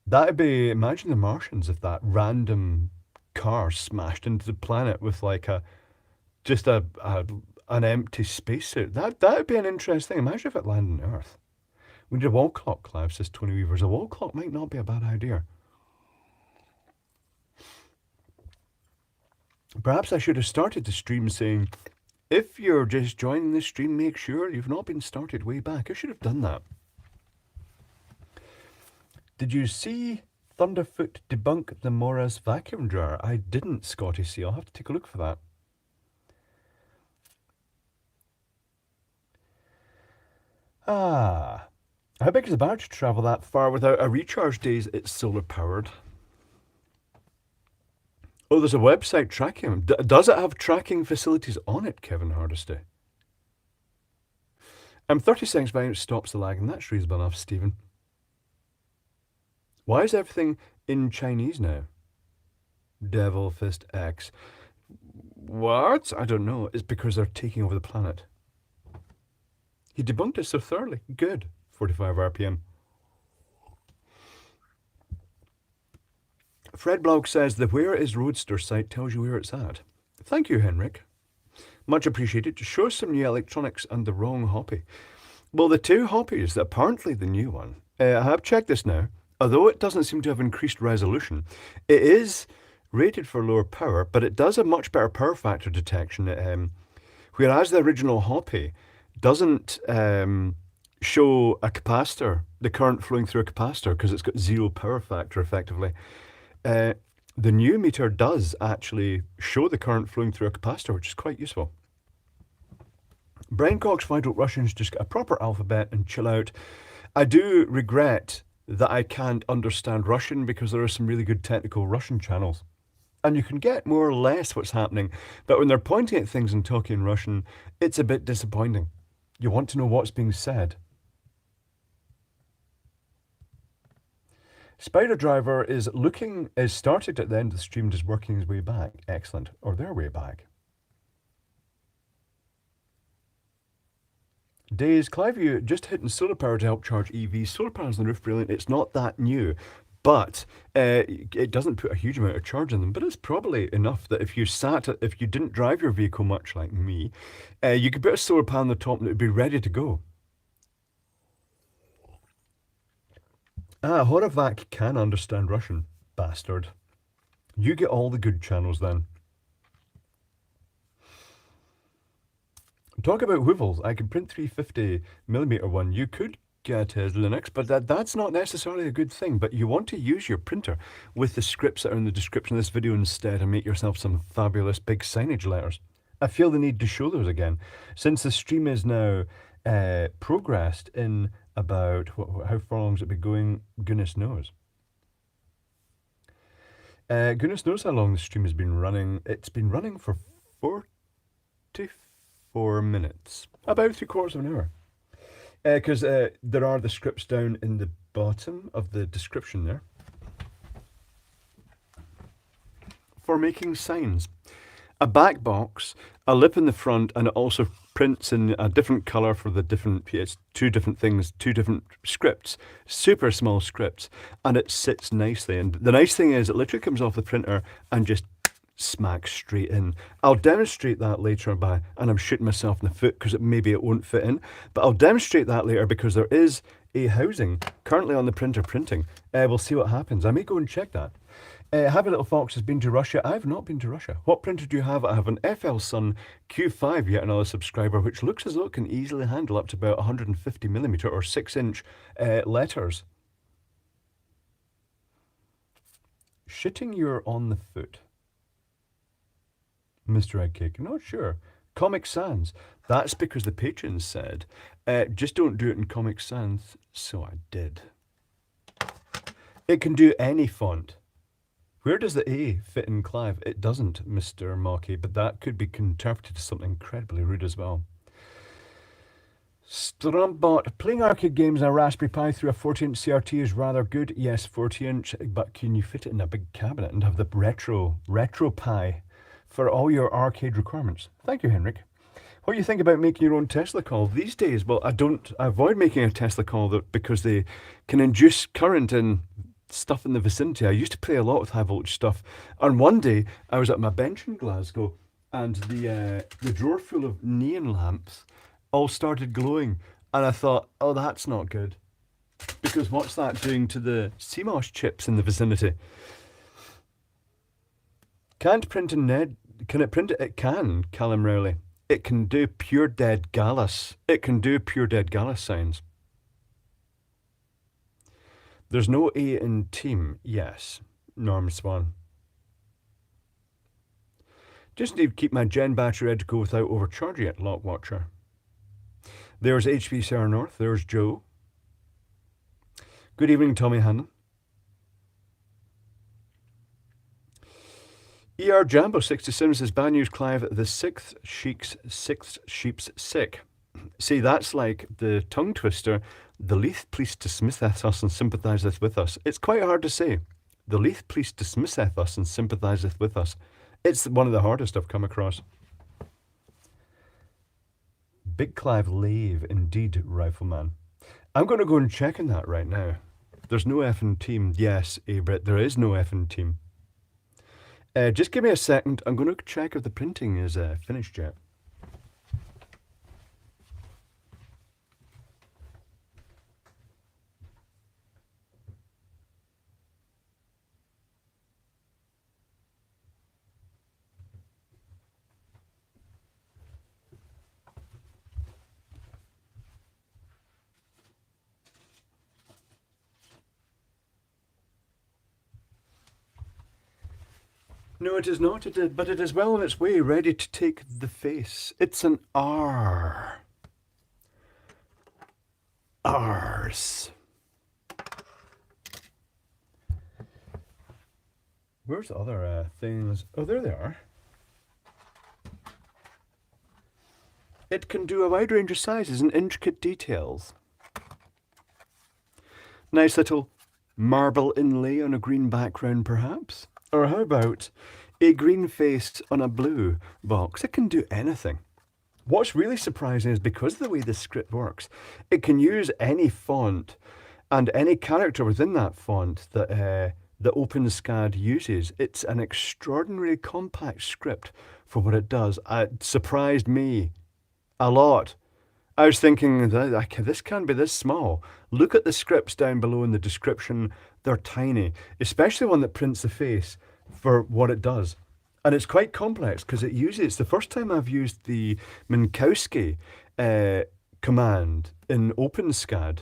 That'd be, imagine the Martians if that random car smashed into the planet with like an empty spacesuit. That'd be an interesting thing. Imagine if it landed on Earth. We need a wall clock, Clive, says Tony Weavers. A wall clock might not be a bad idea. Perhaps I should have started the stream saying, if you're just joining the stream, make sure you've not been started way back. I should have done that. Did you see Thunderfoot debunk the Mora's vacuum dryer? I didn't, Scotty C. I'll have to take a look for that. How big is the battery to travel that far without a recharge days? It's solar powered. Oh, there's a website tracking them. Does it have tracking facilities on it, Kevin Hardesty? 30 seconds behind stops the lag, and that's reasonable enough, Stephen. Why is everything in Chinese now? Devil Fist X. What? I don't know. It's because they're taking over the planet. He debunked it so thoroughly. Good. 45 RPM. Fred Blog says the Where is Roadster site tells you where it's at. Thank you, Henrik. Much appreciated. Show us some new electronics and the wrong hoppy. Well, the two hoppies, apparently the new one, I have checked this now. Although it doesn't seem to have increased resolution, it is rated for lower power, but it does a much better power factor detection. Whereas the original hoppy doesn't show a capacitor, the current flowing through a capacitor, because it's got zero power factor effectively. The new meter does actually show the current flowing through a capacitor, which is quite useful. Brian Cox, why don't Russians just get a proper alphabet and chill out? I do regret that I can't understand Russian because there are some really good technical Russian channels. And you can get more or less what's happening. But when they're pointing at things and talking in Russian, it's a bit disappointing. You want to know what's being said. Spider Driver is started at the end of the stream, just working his way back. Excellent. Or their way back. Days, Clive, you just hitting solar power to help charge EVs. Solar panels on the roof, brilliant. It's not that new, but it doesn't put a huge amount of charge in them. But it's probably enough that if you didn't drive your vehicle much like me, you could put a solar panel on the top and it would be ready to go. Horavac can understand Russian, bastard. You get all the good channels then. Talk about Woovles. I could print 350mm one. You could get Linux, but that's not necessarily a good thing. But you want to use your printer with the scripts that are in the description of this video instead and make yourself some fabulous big signage letters. I feel the need to show those again. Since the stream is now progressed in about, how far long has it been going? Goodness knows. Goodness knows how long the stream has been running. It's been running for 44 minutes. About 3/4 of an hour. Because there are the scripts down in the bottom of the description there. For making signs. A back box, a lip in the front, and it also prints in a different colour for the different, it's two different things, two different scripts, super small scripts, and it sits nicely. And the nice thing is it literally comes off the printer and just smacks straight in. I'll demonstrate that later and I'm shooting myself in the foot because maybe it won't fit in, but I'll demonstrate that later because there is a housing currently on the printer printing. We'll see what happens. I may go and check that. Happy Little Fox has been to Russia. I've not been to Russia. What printer do you have? I have an FL Sun Q5, yet another subscriber, which looks as though it can easily handle up to about 150mm or 6-inch letters. Shitting you're on the foot. Mr. Eggcake, I'm not sure. Comic Sans. That's because the patrons said, just don't do it in Comic Sans. So I did. It can do any font. Where does the A fit in Clive? It doesn't, Mr. Mocky, but that could be interpreted as something incredibly rude as well. Strumpbot, playing arcade games on a Raspberry Pi through a 40-inch CRT is rather good. Yes, 40-inch, but can you fit it in a big cabinet and have the retro Pi for all your arcade requirements? Thank you, Henrik. What do you think about making your own Tesla coil these days? Well, I avoid making a Tesla coil because they can induce current and stuff in the vicinity. I used to play a lot with high voltage stuff, and one day I was at my bench in Glasgow, and the drawer full of neon lamps all started glowing, and I thought, oh, that's not good, because what's that doing to the CMOS chips in the vicinity? Can't print in Ned? Can it print it? It can, Callum Rowley. It can do pure dead Gallus. It can do pure dead Gallus signs. There's no A in team. Yes, Norm Swan. Just need to keep my gen battery ready to go without overcharging it, Lock Watcher. There's HB Sarah North. There's Joe. Good evening, Tommy Hannon. ER Jambo 67 says, bad news, Clive. The sixth sheep's sick. See, that's like the tongue twister. The Leith police dismisseth us and sympathizeth with us. It's quite hard to say. The Leith police dismisseth us and sympathizeth with us. It's one of the hardest I've come across. Big Clive Lave, indeed, Rifleman. I'm going to go and check on that right now. There's no effing team. Yes, Abrit, there is no effing team. Just give me a second. I'm going to check if the printing is finished yet. No, it is not, but it is well on its way, ready to take the face. It's an R. R's. Where's the other things? Oh, there they are. It can do a wide range of sizes and intricate details. Nice little marble inlay on a green background, perhaps. Or how about a green face on a blue box? It can do anything. What's really surprising is because of the way the script works, it can use any font and any character within that font that OpenSCAD uses. It's an extraordinarily compact script for what it does. It surprised me a lot. I was thinking, this can't be this small. Look at the scripts down below in the description. They're tiny, especially one that prints the face for what it does. And it's quite complex because it's the first time I've used the Minkowski command in OpenSCAD.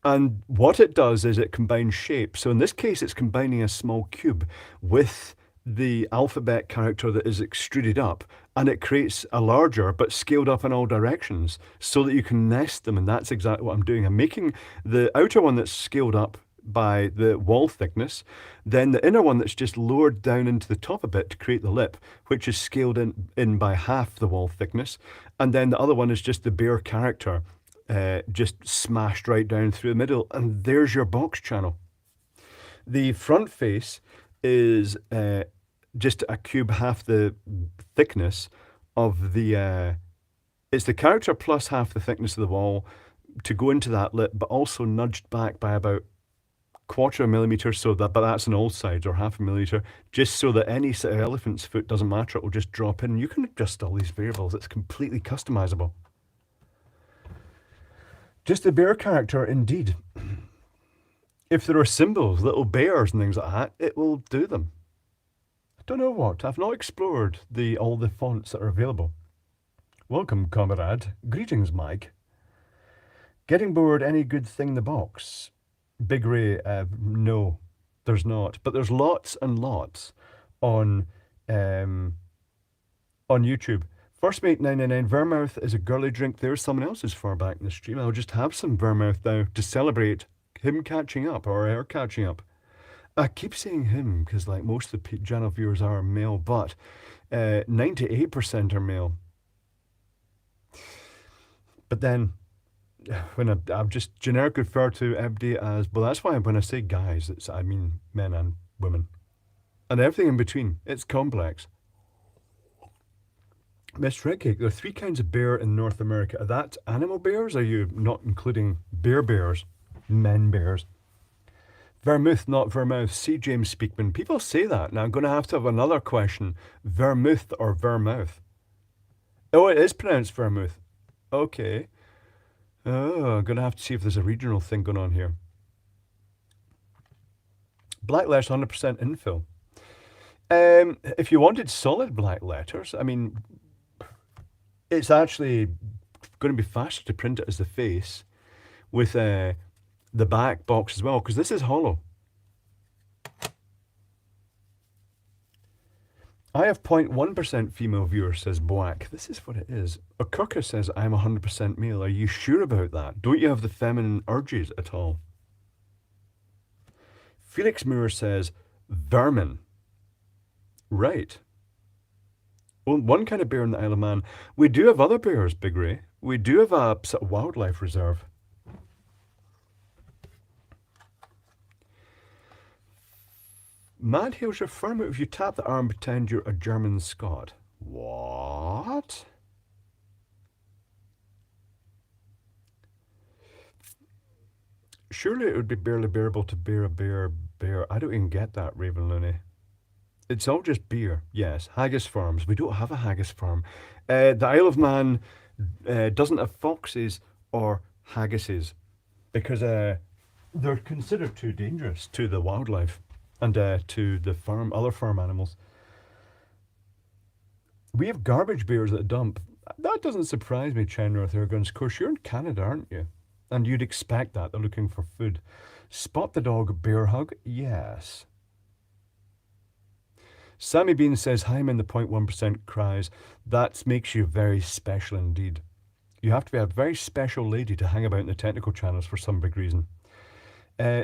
And what it does is it combines shapes. So in this case, it's combining a small cube with the alphabet character that is extruded up, and it creates a larger but scaled up in all directions so that you can nest them. And that's exactly what I'm doing. I'm making the outer one that's scaled up by the wall thickness, then the inner one that's just lowered down into the top a bit to create the lip, which is scaled in by half the wall thickness, and then the other one is just the bare character just smashed right down through the middle, and there's your box channel. The front face is just a cube half the thickness of the it's the character plus half the thickness of the wall to go into that lip, but also nudged back by about 1/4 millimeter, so that, but that's on all sides, or 1/2 millimeter, just so that any elephant's foot doesn't matter, it will just drop in. You can adjust all these variables. It's completely customizable. Just the bear character, indeed. If there are symbols, little bears and things like that, it will do them. Don't know what. I've not explored all the fonts that are available. Welcome, comrade. Greetings, Mike. Getting bored, any good thing in the box? Big Ray, no, there's not. But there's lots and lots on um, on YouTube. First Mate 999, Vermouth is a girly drink. There's someone else's far back in the stream. I'll just have some Vermouth now to celebrate him catching up or her catching up. I keep saying him because like most of the channel viewers are male, but 98% are male. But then when I'm just generically refer to everybody as, well, that's why when I say guys, I mean men and women. And everything in between. It's complex. Miss Redcake, there are 3 kinds of bear in North America. Are that animal bears? Are you not including bears? Men bears. Vermouth, not vermouth. See James Speakman. People say that. Now I'm going to have another question. Vermouth or vermouth? Oh, it is pronounced vermouth. Okay. Oh, I'm going to have to see if there's a regional thing going on here. Black letters, 100% infill. If you wanted solid black letters, I mean, it's actually going to be faster to print it as the face with the back box as well, because this is hollow. I have 0.1% female viewers, says Black. This is what it is. Okurka says, I'm 100% male. Are you sure about that? Don't you have the feminine urges at all? Felix Moore says, vermin. Right. Well, one kind of bear in the Isle of Man. We do have other bears, Big Ray. We do have a sort of wildlife reserve. Mad Hale's your firm if you tap the arm, pretend you're a German Scot. What? Surely it would be barely bearable to bear a bear. I don't even get that, Raven Looney. It's all just beer, yes. Haggis farms. We don't have a haggis farm. The Isle of Man doesn't have foxes or haggises because they're considered too dangerous to the wildlife and to the other farm animals. We have garbage bears at the dump. That doesn't surprise me, Chenworth Erguns. Of course, you're in Canada, aren't you? And you'd expect that. They're looking for food. Spot the dog, bear hug? Yes. Sammy Bean says, hi, I'm in the 0.1% cries. That makes you very special indeed. You have to be a very special lady to hang about in the technical channels for some big reason.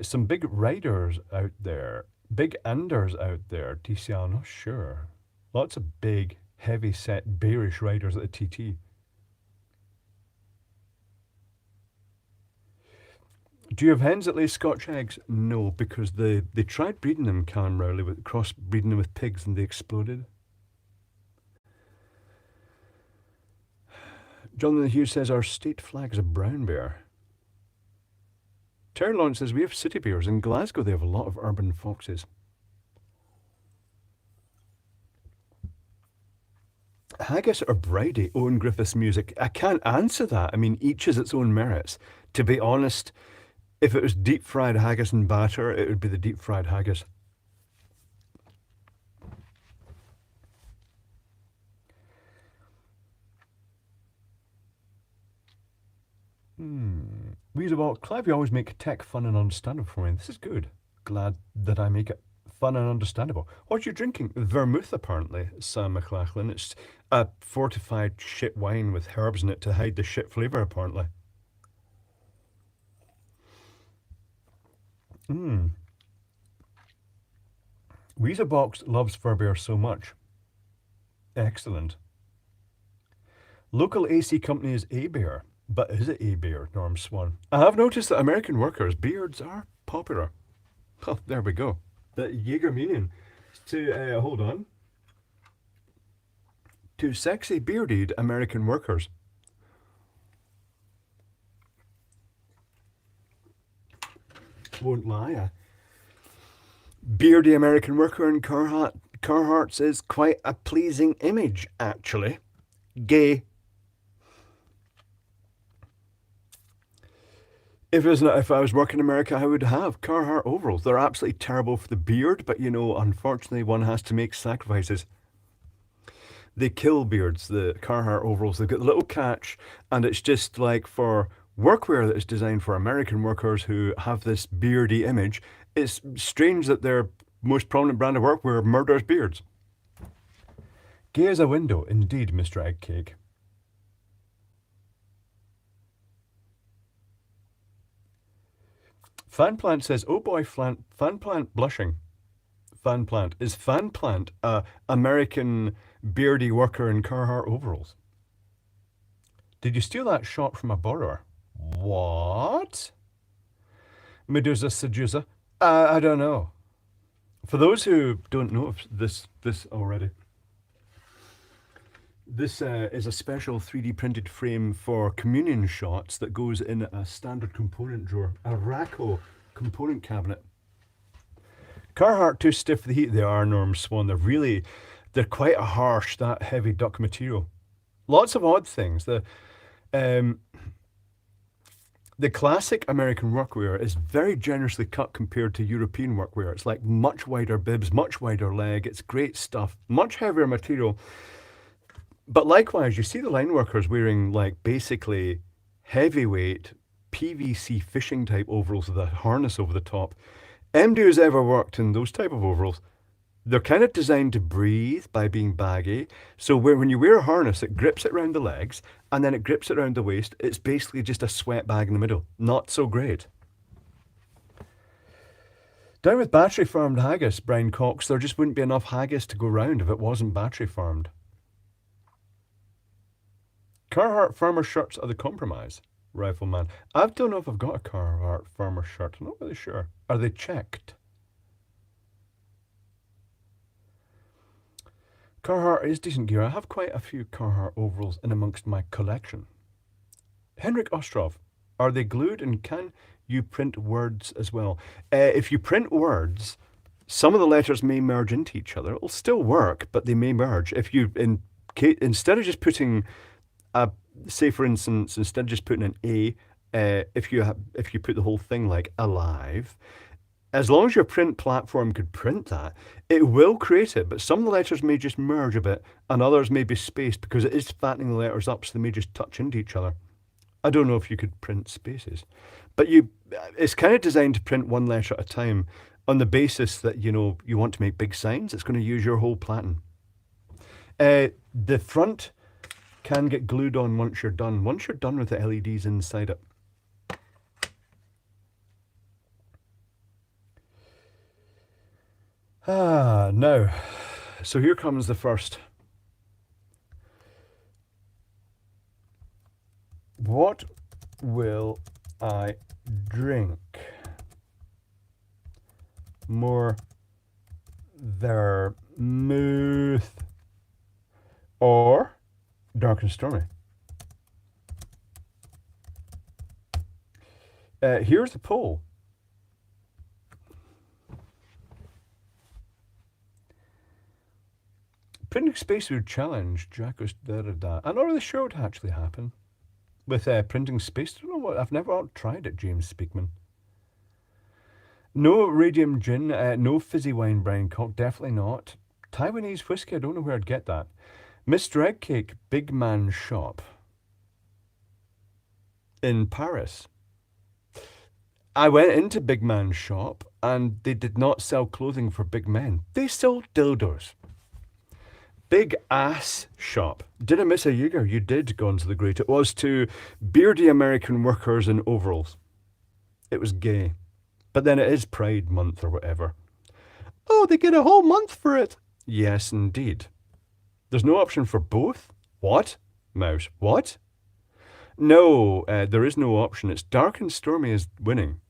Some big riders out there. Big Anders out there. TCL, not sure. Lots of big, heavy-set, bearish riders at the TT. Do you have hens that lay Scotch eggs? No, because they tried breeding them, Callum Rowley, with cross-breeding them with pigs, and they exploded. Jonathan Hughes says, our state flag is a brown bear. Terry Lawrence says, we have city bears. In Glasgow, they have a lot of urban foxes. Haggis or Bridie, Owen Griffiths music? I can't answer that. I mean, each has its own merits. To be honest, if it was deep-fried haggis and batter, it would be the deep-fried haggis. Weasel, Clive, you always make tech fun and understandable for me. This is good. Glad that I make it fun and understandable. What are you drinking? Vermouth, apparently, Sam McLachlan. It's a fortified shit wine with herbs in it to hide the shit flavour, apparently. Weezabox loves Fur Bear so much. Excellent. Local AC company is A-Bear. But is it A-Bear, Norm Swan? I have noticed that American workers' beards are popular. Oh, there we go. The Jägerminion. To, hold on. To sexy bearded American workers. Won't lie. Beardy American worker in Carhartts is quite a pleasing image, actually. Gay. If I was working in America, I would have Carhartt overalls. They're absolutely terrible for the beard, but unfortunately, one has to make sacrifices. They kill beards, the Carhartt overalls. They've got the little catch, and it's just like for workwear that is designed for American workers who have this beardy image. It's strange that their most prominent brand of workwear murders beards. Gay as a window, indeed, Mr. Eggcake. Fanplant says, "Oh boy, Fanplant blushing." Fanplant. Is Fanplant a American beardy worker in Carhartt overalls? Did you steal that shot from a borrower? What? Medusa Sedusa? I don't know. For those who don't know this already, this is a special 3D printed frame for communion shots that goes in a standard component drawer, a Racco component cabinet. Carhartt too stiff for the heat. They are, Norm Swan. They're quite a harsh, that heavy duck material. Lots of odd things. Um, the classic American workwear is very generously cut compared to European workwear. It's like much wider bibs, much wider leg. It's great stuff, much heavier material. But likewise, you see the line workers wearing like basically heavyweight PVC fishing type overalls with a harness over the top. MD who's ever worked in those type of overalls, they're kind of designed to breathe by being baggy. So when you wear a harness, it grips it around the legs and then it grips it around the waist. It's basically just a sweat bag in the middle. Not so great. Down with battery farmed haggis, Brian Cox. There just wouldn't be enough haggis to go round if it wasn't battery farmed. Carhartt farmer shirts are the compromise, Rifleman. I don't know if I've got a Carhartt farmer shirt. I'm not really sure. Are they checked? Carhartt is decent gear. I have quite a few Carhartt overalls in amongst my collection. Henrik Ostrov, are they glued and can you print words as well? If you print words, some of the letters may merge into each other. It'll still work, but they may merge. Instead of just putting say for instance, instead of just putting an A, if you put the whole thing like alive, as long as your print platform could print that, it will create it, but some of the letters may just merge a bit and others may be spaced because it is fattening the letters up, so they may just touch into each other. I don't know if you could print spaces, but it's kind of designed to print one letter at a time on the basis that, you want to make big signs. It's going to use your whole platen. The front can get glued on once you're done. Once you're done with the LEDs inside it. Now, so here comes the first. What will I drink? More vermouth or dark and stormy? Here's the poll. Printing Spacesuit Challenge, Jacko's da-da-da. I'm not really sure what would actually happen with printing space. I don't know what. I've never tried it, James Speakman. No radium gin, no fizzy wine, Brian Cock, definitely not. Taiwanese whiskey, I don't know where I'd get that. Mr. Eggcake, Big Man Shop in Paris. I went into Big Man Shop and they did not sell clothing for big men. They sold dildos. Big Ass Shop. Did I miss a Jaeger? You did, Gone to the Great. It was to beardy American workers in overalls. It was gay. But then it is Pride Month or whatever. Oh, they get a whole month for it. Yes, indeed. There's no option for both? What? Mouse, what? No, there is no option. It's dark and stormy is winning.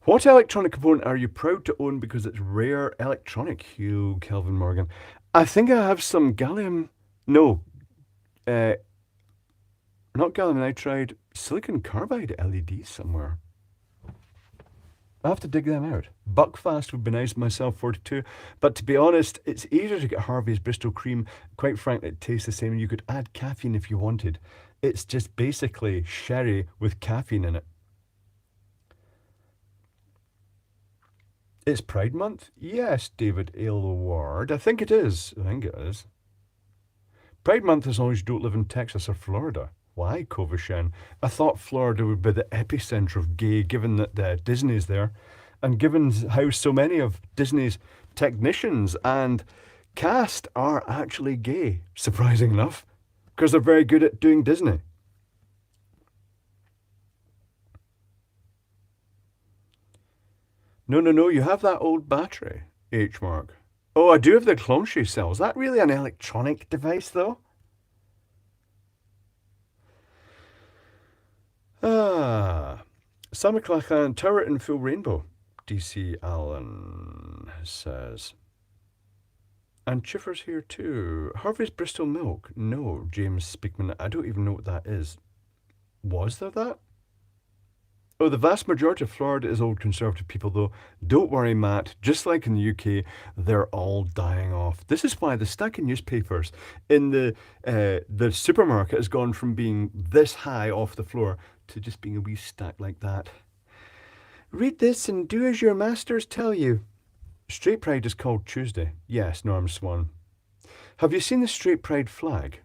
What electronic component are you proud to own because it's rare electronic, Hugh Kelvin Morgan? I think I have some gallium... No. Not gallium nitride, silicon carbide LEDs somewhere. I have to dig them out. Buckfast would be nice myself, 42. But to be honest, it's easier to get Harvey's Bristol Cream. Quite frankly, it tastes the same. You could add caffeine if you wanted. It's just basically sherry with caffeine in it. It's Pride Month? Yes, David Aylward. I think it is. I think it is. Pride Month as long as you don't live in Texas or Florida. Why, Kovashen? I thought Florida would be the epicenter of gay, given that Disney's there, and given how so many of Disney's technicians and cast are actually gay, surprising enough, because they're very good at doing Disney. No, no, no, you have that old battery, H Mark. Oh, I do have the Clonchy cell. Is that really an electronic device, though? Ah, Sam McLachlan, Tower in Full Rainbow, DC Allen says. And Chiffer's here too. Harvey's Bristol Milk. No, James Speakman. I don't even know what that is. Was there that? Oh, the vast majority of Florida is old conservative people, though. Don't worry, Matt. Just like in the UK, they're all dying off. This is why the stack of newspapers in the supermarket has gone from being this high off the floor to just being a wee stack like that. Read this and do as your masters tell you. Straight Pride is called Tuesday. Yes, Norm Swan. Have you seen the Straight Pride flag?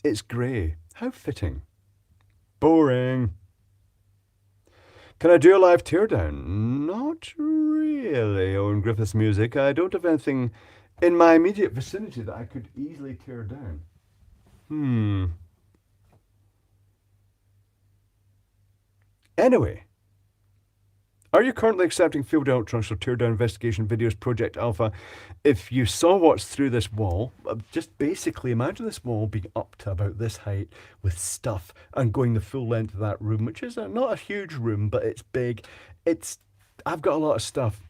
It's grey. How fitting. Boring. Can I do a live teardown? Not really, Owen Griffiths music. I don't have anything in my immediate vicinity that I could easily tear down. Anyway, are you currently accepting field electronics or teardown investigation videos, Project Alpha? If you saw what's through this wall, just basically imagine this wall being up to about this height with stuff and going the full length of that room, which is not a huge room, but it's big. I've got a lot of stuff.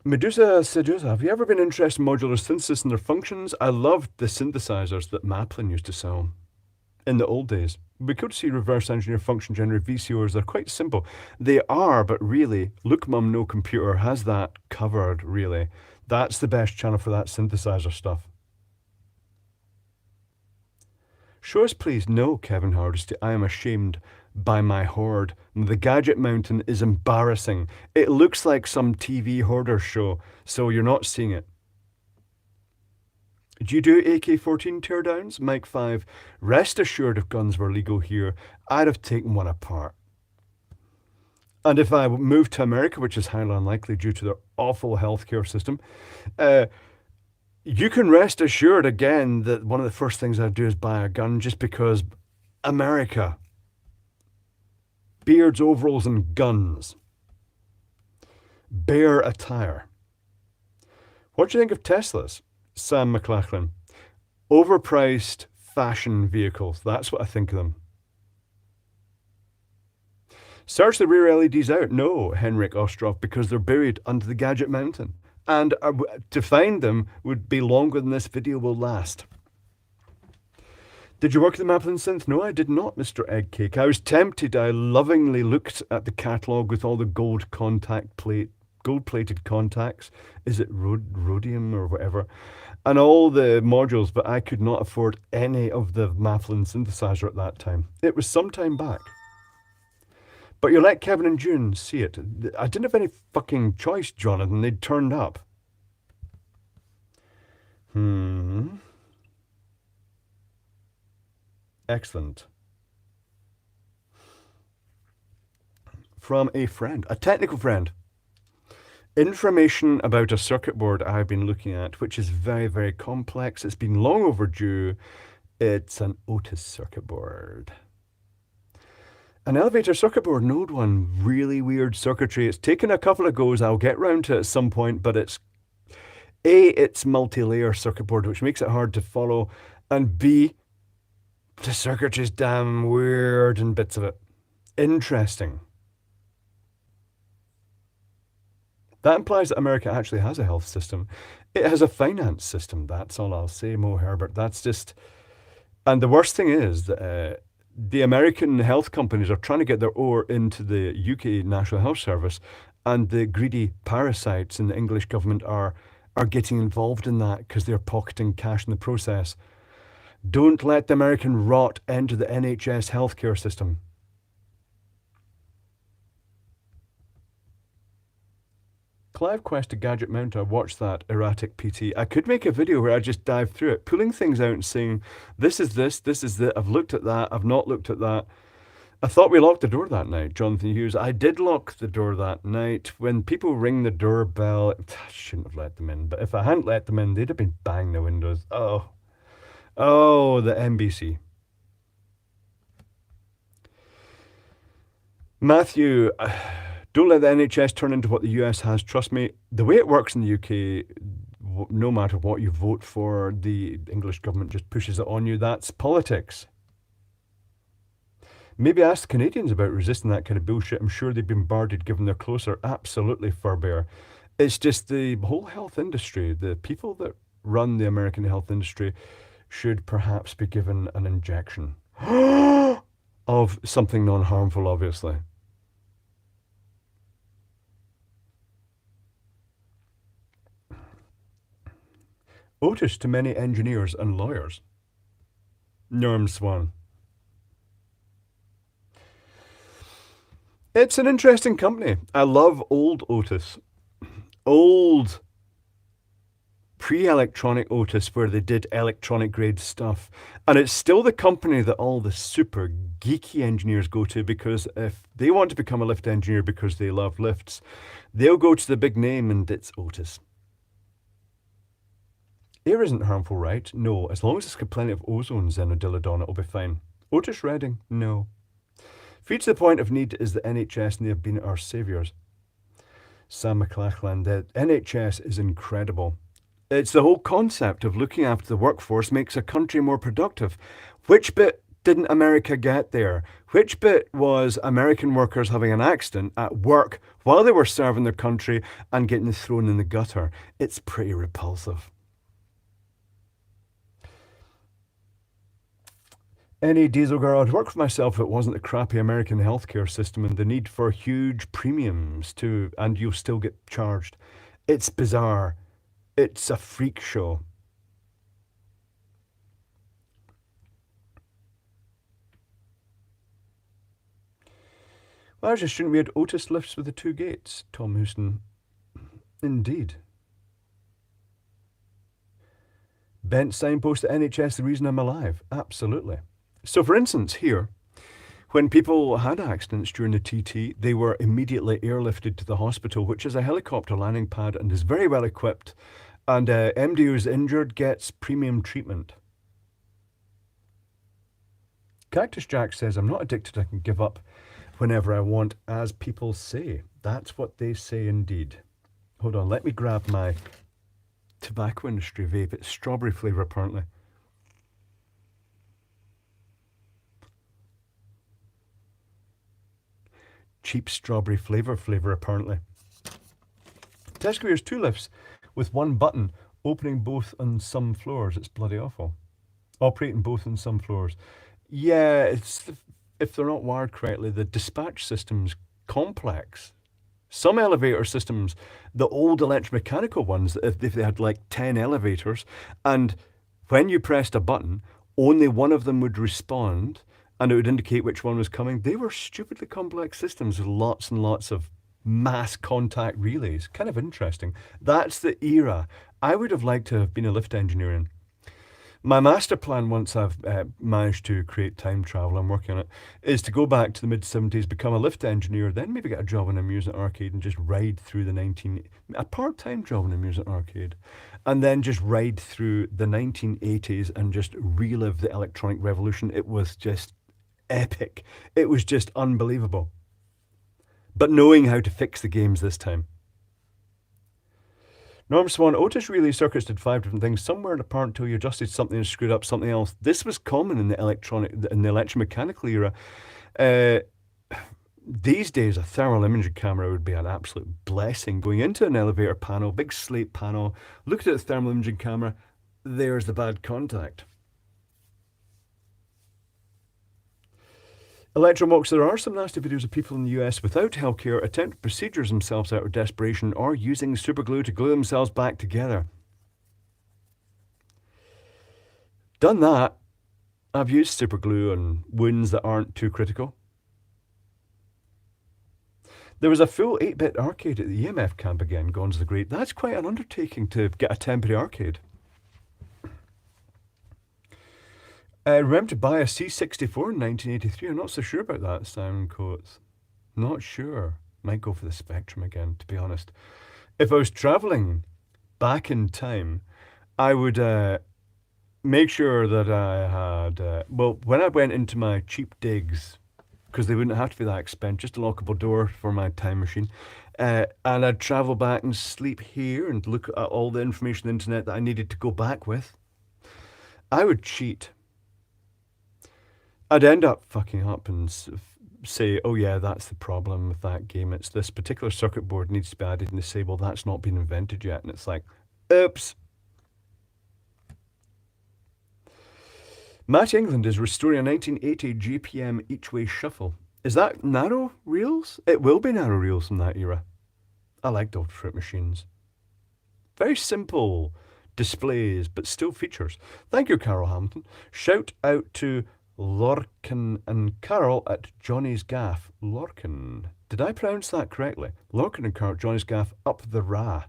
Medusa Sedusa, have you ever been interested in modular synthesis and their functions? I loved the synthesizers that Maplin used to sell in the old days. It'd be cool to see reverse engineer function generated VCOs. They're quite simple. They are, but really, Look Mum No Computer has that covered, really. That's the best channel for that synthesizer stuff. Show us, please. No, Kevin Hardesty, I am ashamed by my hoard. The Gadget Mountain is embarrassing. It looks like some TV hoarder show, so you're not seeing it. Do you do AK-14 teardowns? Mike 5. Rest assured, if guns were legal here, I'd have taken one apart. And if I moved to America, which is highly unlikely due to their awful healthcare system, you can rest assured again that one of the first things I'd do is buy a gun, just because America. Beards, overalls, and guns. Bear attire. What do you think of Teslas? Sam McLachlan. Overpriced fashion vehicles. That's what I think of them. Search the rear LEDs out. No, Henrik Ostroff, because they're buried under the Gadget Mountain. And to find them would be longer than this video will last. Did you work at the Maplin Synth? No, I did not, Mr. Eggcake. I was tempted. I lovingly looked at the catalogue with all the gold-plated contacts. Is it rhodium or whatever? And all the modules, but I could not afford any of the Maplin synthesizer at that time. It was some time back. But you let Kevin and June see it. I didn't have any fucking choice, Jonathan. They'd turned up. Excellent. From a friend, a technical friend. Information about a circuit board I've been looking at, which is very, very complex. It's been long overdue. It's an Otis circuit board. An elevator circuit board, node 1, really weird circuitry. It's taken a couple of goes. I'll get round to it at some point, but it's multi-layer circuit board, which makes it hard to follow, and B, the circuitry's damn weird in bits of it. Interesting. That implies that America actually has a health system. It has a finance system. That's all I'll say, Mo Herbert. That's just... And the worst thing is that the American health companies are trying to get their oar into the UK National Health Service, and the greedy parasites in the English government are are getting involved in that because they're pocketing cash in the process. Don't let the American rot enter the NHS healthcare system. Clive Quest a Gadget Mounter, watch that erratic PT. I could make a video where I just dive through it, pulling things out and saying, this is that, I've looked at that, I've not looked at that. I thought we locked the door that night, Jonathan Hughes. I did lock the door that night. When people ring the doorbell, I shouldn't have let them in, but if I hadn't let them in, they'd have been banging the windows. Oh, the NBC. Matthew, don't let the NHS turn into what the US has. Trust me, the way it works in the UK, no matter what you vote for, the English government just pushes it on you. That's politics. Maybe ask the Canadians about resisting that kind of bullshit. I'm sure they've been bombarded given they're closer. Absolutely, Furbear. It's just the whole health industry, the people that run the American health industry should perhaps be given an injection of something non-harmful, obviously. Otis to many engineers and lawyers. Norm Swan. It's an interesting company. I love old Otis. Old pre-electronic Otis where they did electronic grade stuff. And it's still the company that all the super geeky engineers go to because if they want to become a lift engineer because they love lifts, they'll go to the big name and it's Otis. Air isn't harmful, right? No. As long as it's got plenty of ozone, Xenodilodon, it'll be fine. Otis Redding? No. Feed to the point of need is the NHS and they have been our saviours. Sam McLachlan, the NHS is incredible. It's the whole concept of looking after the workforce makes a country more productive. Which bit didn't America get there? Which bit was American workers having an accident at work while they were serving their country and getting thrown in the gutter? It's pretty repulsive. Any diesel girl, I'd work for myself if it wasn't the crappy American healthcare system and the need for huge premiums too, and you'll still get charged. It's bizarre. It's a freak show. Well, I was just assuming we had Otis lifts with the two gates, Tom Houston. Indeed. Bent signpost at NHS, the reason I'm alive. Absolutely. So, for instance, here, when people had accidents during the TT, they were immediately airlifted to the hospital, which is a helicopter landing pad and is very well equipped. And MD who's injured gets premium treatment. Cactus Jack says, I'm not addicted, I can give up whenever I want, as people say. That's what they say indeed. Hold on, let me grab my tobacco industry vape. It's strawberry flavour, apparently. Cheap strawberry flavour, apparently. Tesco has two lifts with one button, opening both on some floors. It's bloody awful. Operating both on some floors. Yeah, if they're not wired correctly, the dispatch system's complex. Some elevator systems, the old electromechanical ones, if they had like 10 elevators, and when you pressed a button, only one of them would respond and it would indicate which one was coming. They were stupidly complex systems with lots and lots of mass contact relays. Kind of interesting. That's the era. I would have liked to have been a lift engineer in. My master plan, once I've managed to create time travel, I'm working on it, is to go back to the mid-70s, become a lift engineer, then maybe get a job in an amusement arcade and just ride through a part-time job in an amusement arcade, and then just ride through the 1980s and just relive the electronic revolution. It was just epic. It was just unbelievable. But knowing how to fix the games this time. Norm Swan, Otis relay circuits did 5 different things. Somewhere apart until you adjusted something and screwed up something else. This was common in the electromechanical era. These days, a thermal imaging camera would be an absolute blessing. Going into an elevator panel, big slate panel, looking at the thermal imaging camera, there's the bad contact. Electromox, there are some nasty videos of people in the US without healthcare attempting procedures themselves out of desperation or using superglue to glue themselves back together. Done that. I've used superglue on wounds that aren't too critical. There was a full 8-bit arcade at the EMF camp again, Gone to the Great. That's quite an undertaking to get a temporary arcade. Remember to buy a C64 in 1983. I'm not so sure about that, Simon Coates. Not sure. Might go for the Spectrum again, to be honest. If I was travelling back in time, I would make sure that I had... well, when I went into my cheap digs, because they wouldn't have to be that expensive, just a lockable door for my time machine, and I'd travel back and sleep here and look at all the information on the internet that I needed to go back with, I would cheat. I'd end up fucking up and say, oh yeah, that's the problem with that game. It's this particular circuit board needs to be added, and they say, well, that's not been invented yet. And it's like, oops. Matt England is restoring a 1980 GPM each-way shuffle. Is that narrow reels? It will be narrow reels from that era. I liked old fruit machines. Very simple displays, but still features. Thank you, Carol Hamilton. Shout out to Lorcan and Carol at Johnny's Gaff. Lorcan. Did I pronounce that correctly? Lorcan and Carol at Johnny's Gaff up the Ra.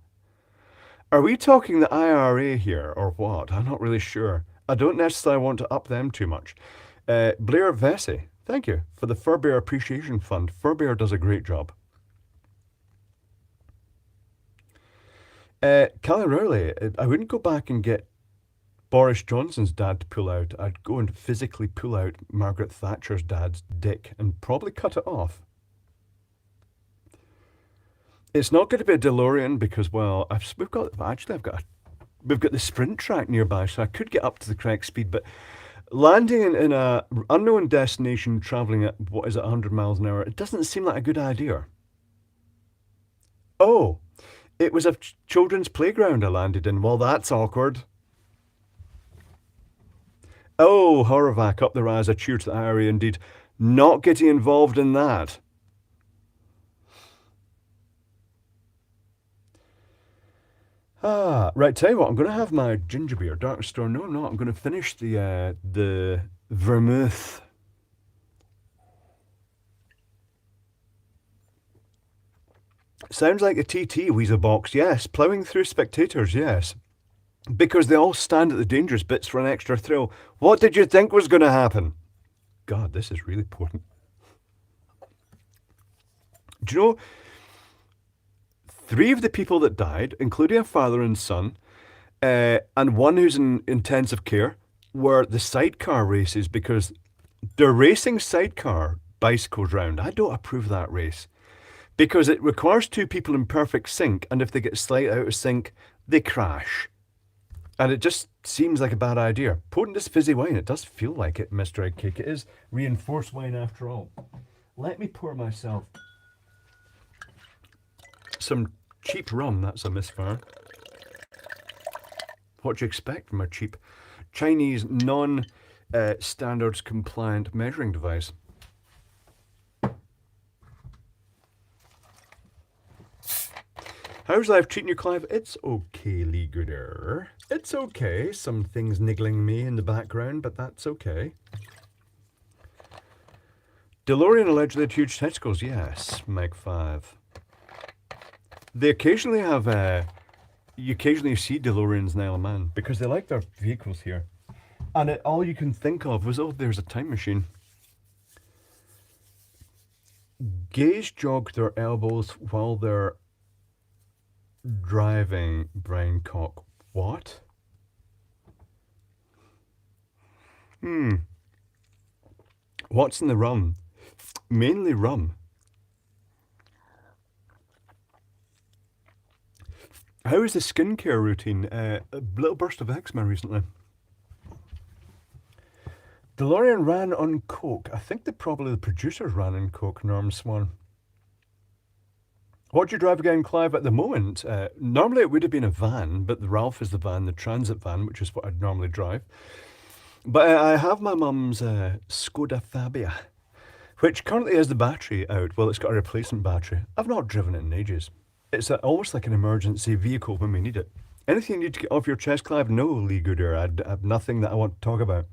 Are we talking the IRA here, or what? I'm not really sure. I don't necessarily want to up them too much. Blair Vesey, thank you for the Furbear Appreciation Fund. Furbear does a great job. Callie Rowley, I wouldn't go back and get Boris Johnson's dad to pull out. I'd go and physically pull out Margaret Thatcher's dad's dick and probably cut it off. It's not going to be a DeLorean because, well, we've got the sprint track nearby, so I could get up to the correct speed, but landing in a unknown destination, traveling at, 100 miles an hour, it doesn't seem like a good idea. Oh, it was a children's playground I landed in. Well, that's awkward. Oh, Horvath up the rise, a cheer to the IRA indeed. Not getting involved in that. Right, tell you what, I'm going to have my ginger beer, Dark Store. No, I'm not. I'm going to finish the vermouth. Sounds like a TT Weezer box, yes. Ploughing through spectators, yes. Because they all stand at the dangerous bits for an extra thrill. What did you think was going to happen? God, this is really important. Do you know, 3 of the people that died, including a father and son, and one who's in intensive care, were the sidecar races because they're racing sidecar bicycles round. I don't approve that race because it requires 2 people in perfect sync, and if they get slightly out of sync, they crash. And it just seems like a bad idea. Pouring this fizzy wine, it does feel like it, Mr. Eggcake. It is reinforced wine after all. Let me pour myself some cheap rum. That's a misfire. What do you expect from a cheap Chinese non-standards compliant measuring device? How's life treating you, Clive? It's okay, Lee Gooder. It's okay. Some things niggling me in the background, but that's okay. DeLorean allegedly had huge testicles. Yes, Meg 5. They occasionally have, you occasionally see DeLoreans in Isle of Man because they like their vehicles here. And all you can think of was, oh, there's a time machine. Gays jog their elbows while they're driving. Brian Cock. What? What's in the rum? Mainly rum. How is the skincare routine? A little burst of eczema recently. DeLorean ran on coke. I think that probably the producers ran on coke, Norm Swan. What do you drive again, Clive, at the moment? Normally it would have been a van, but the Ralph is the van, the transit van, which is what I'd normally drive. But I have my mum's Skoda Fabia, which currently has the battery out. Well, it's got a replacement battery. I've not driven it in ages. It's almost like an emergency vehicle when we need it. Anything you need to get off your chest, Clive? No, Lee Gooder. I have nothing that I want to talk about.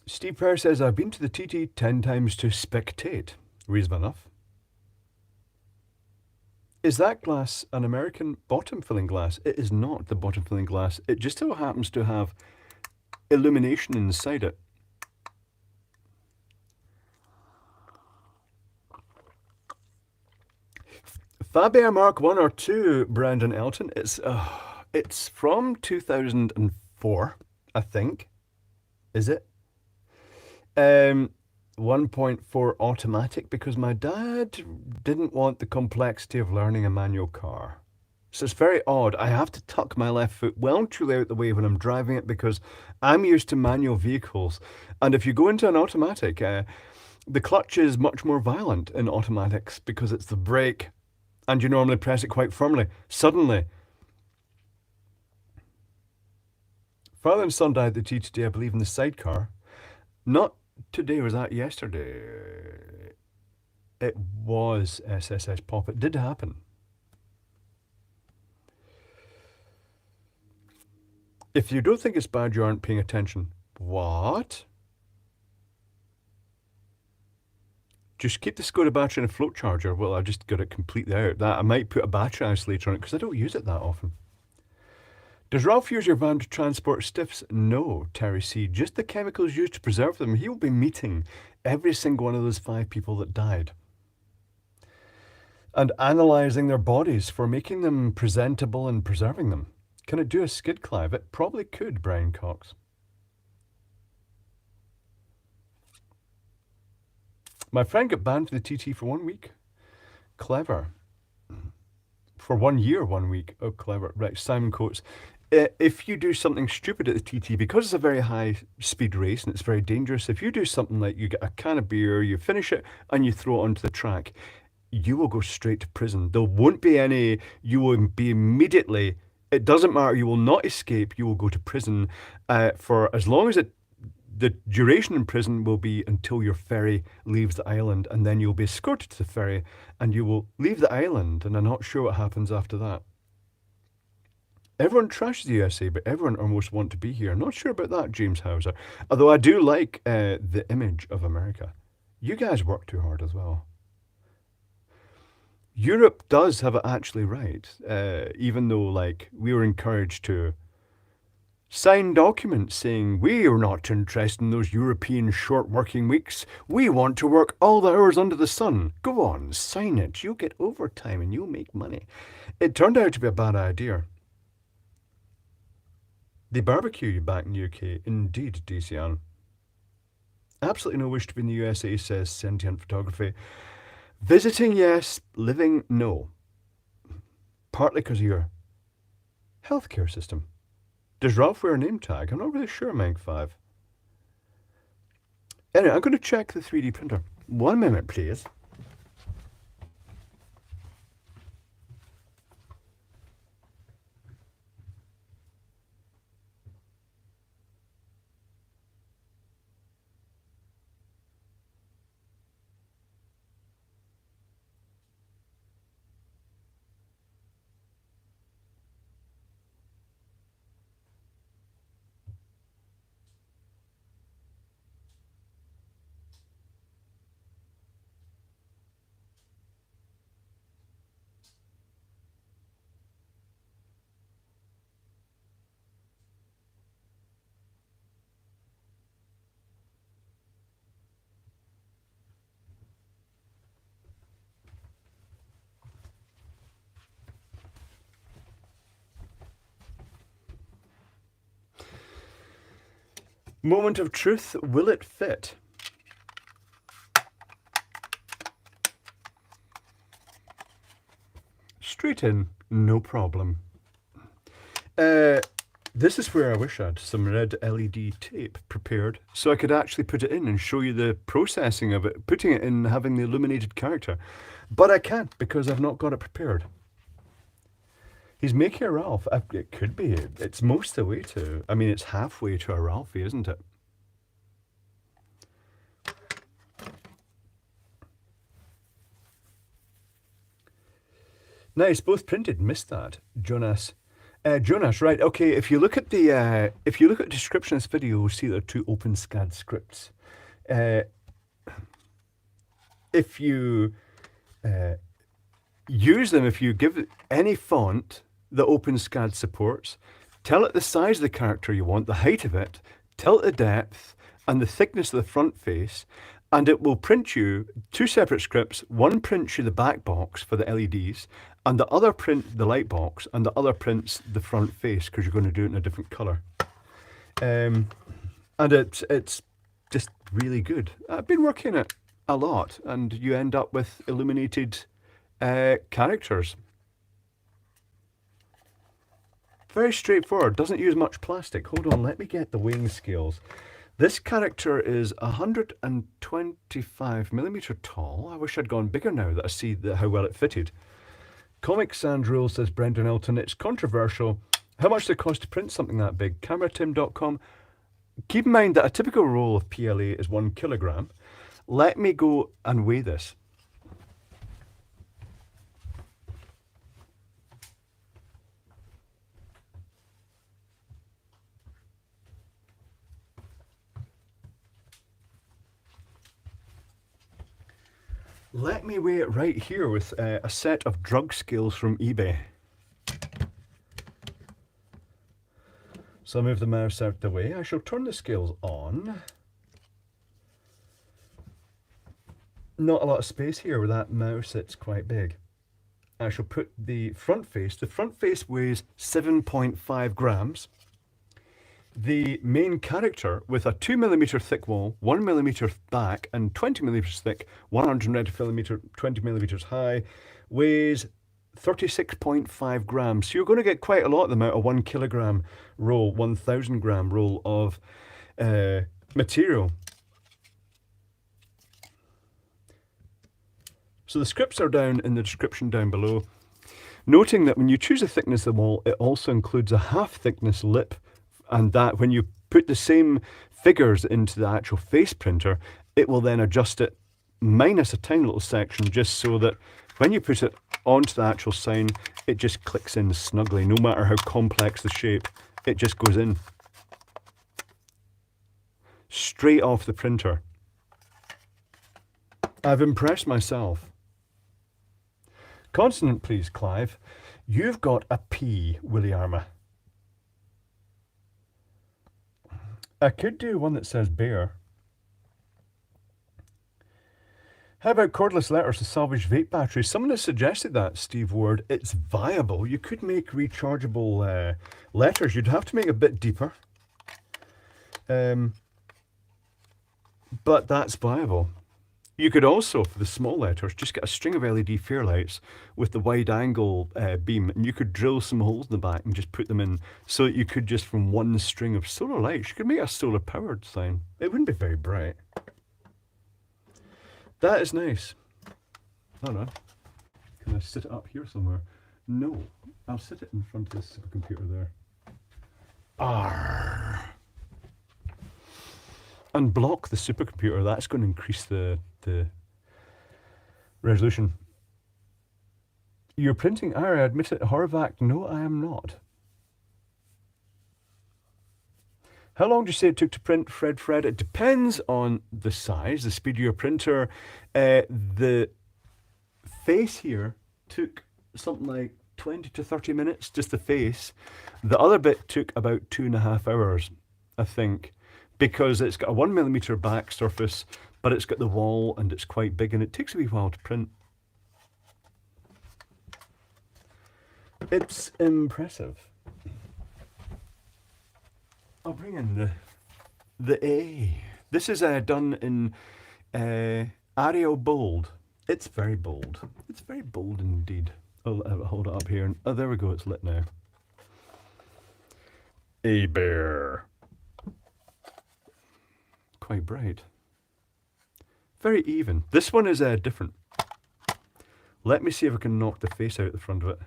Steve Kerr says, I've been to the TT 10 times to spectate. Reasonable enough. Is that glass an American bottom filling glass? It is not the bottom filling glass. It just so happens to have illumination inside it. Fabia Mark 1 or 2, Brandon Elton. It's from 2004, I think. Is it? 1.4 automatic because my dad didn't want the complexity of learning a manual car. So it's very odd. I have to tuck my left foot well and truly out the way when I'm driving it because I'm used to manual vehicles. And if you go into an automatic, the clutch is much more violent in automatics because it's the brake and you normally press it quite firmly. Suddenly, father and son died at the T today, I believe, in the sidecar. Not today, was that yesterday? It was SSS Pop. It did happen. If you don't think it's bad, you aren't paying attention. What? Just keep the Skoda battery in a float charger. Well, I just got it completely out. That I might put a battery isolator on it because I don't use it that often. Does Ralph use your van to transport stiffs? No, Terry C. Just the chemicals used to preserve them. He will be meeting every single one of those 5 people that died and analysing their bodies for making them presentable and preserving them. Can it do a skid, Clive? It probably could, Brian Cox. My friend got banned for the TT for 1 week. Clever. For 1 year, 1 week. Oh, clever. Right, Simon Coates. If you do something stupid at the TT, because it's a very high speed race and it's very dangerous, if you do something like you get a can of beer, you finish it and you throw it onto the track, you will go straight to prison. There won't be any, you will be immediately, it doesn't matter, you will not escape, you will go to prison for as long as the duration in prison will be until your ferry leaves the island, and then you'll be escorted to the ferry and you will leave the island, and I'm not sure what happens after that. Everyone trashes the USA, but everyone almost want to be here. Not sure about that, James Hauser. Although I do like the image of America. You guys work too hard as well. Europe does have it actually right, even though like we were encouraged to sign documents saying we are not interested in those European short working weeks. We want to work all the hours under the sun. Go on, sign it. You'll get overtime and you'll make money. It turned out to be a bad idea. They barbecue you back in the UK. Indeed, DCN. Absolutely no wish to be in the USA, says Sentient Photography. Visiting, yes. Living, no. Partly because of your healthcare system. Does Ralph wear a name tag? I'm not really sure, Mank5. Anyway, I'm going to check the 3D printer. 1 minute, please. Moment of truth, will it fit? Straight in, no problem. This is where I wish I had some red LED tape prepared so I could actually put it in and show you the processing of it, putting it in, having the illuminated character. But I can't because I've not got it prepared. He's making a Ralph. It could be. It's most of the way to. I mean, it's halfway to a Ralphie, isn't it? Nice, both printed. Missed that, Jonas. Jonas, right? Okay. If you look at the description of this video, you'll see there are two OpenSCAD scripts. If you use them, if you give it any font that OpenSCAD supports, tell it the size of the character you want, the height of it, tell it the depth and the thickness of the front face, and it will print you two separate scripts. One prints you the back box for the LEDs, and the other print the light box, and the other prints the front face because you're going to do it in a different color. And it's just really good. I've been working it a lot, and you end up with illuminated characters. Very straightforward, doesn't use much plastic. Hold on, let me get the weighing scales. This character is 125mm tall. I wish I'd gone bigger now that I see how well it fitted. Comic Sans Rule, says Brendan Elton, it's controversial. How much does it cost to print something that big? CameraTim.com. Keep in mind that a typical roll of PLA is 1 kilogram. Let me go and weigh this. Let me weigh it right here with a set of drug scales from eBay. So I'll move the mouse out the way. I shall turn the scales on. Not a lot of space here with that mouse, it's quite big. I shall put the front face. The front face weighs 7.5 grams. The main character, with a 2mm thick wall, 1mm back, and 20mm thick, 120mm high, weighs 36.5 grams. So you're going to get quite a lot of them out of 1 kilogram roll, 1,000 gram roll of material. So the scripts are down in the description down below. Noting that when you choose a thickness of the wall, it also includes a half thickness lip, and that when you put the same figures into the actual face printer, it will then adjust it minus a tiny little section, just so that when you put it onto the actual sign, it just clicks in snugly. No matter how complex the shape, it just goes in straight off the printer. I've impressed myself. Consonant, please, Clive. You've got a P, Willie Arma. I could do one that says bear. How about cordless letters to salvage vape batteries? Someone has suggested that, Steve Ward. It's viable. You could make rechargeable letters. You'd have to make it a bit deeper. But that's viable. You could also, for the small letters, just get a string of LED fairlights with the wide angle beam, and you could drill some holes in the back and just put them in, so that you could just, from one string of solar lights, you could make a solar powered sign. It wouldn't be very bright. That is nice. I don't know. Can I sit it up here somewhere? No. I'll sit it in front of this supercomputer there. Arrgh. And block the supercomputer. That's going to increase the resolution. You're printing, I admit it, Horvath. No, I am not. How long do you say it took to print, Fred? It depends on the size, the speed of your printer. The face here took something like 20 to 30 minutes, just the face. The other bit took about 2.5 hours, I think, because it's got a 1mm back surface, but it's got the wall and it's quite big, and it takes a wee while to print. It's impressive. I'll bring in the A. This is done in Arial Bold. It's very bold. It's very bold indeed. I'll hold it up here. And, oh, there we go. It's lit now. A bear. Quite bright. Very even. This one is different. Let me see if I can knock the face out the front of it.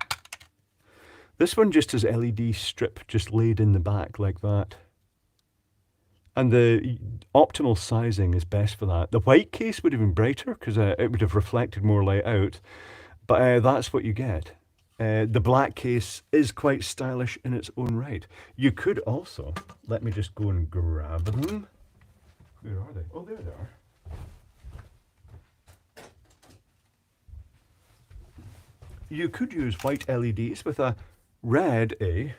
This one just has LED strip just laid in the back like that. And the optimal sizing is best for that. The white case would have been brighter because it would have reflected more light out, but that's what you get. The black case is quite stylish in its own right. You could also, let me just go and grab them. Where are they? Oh, there they are. You could use white LEDs with a red A,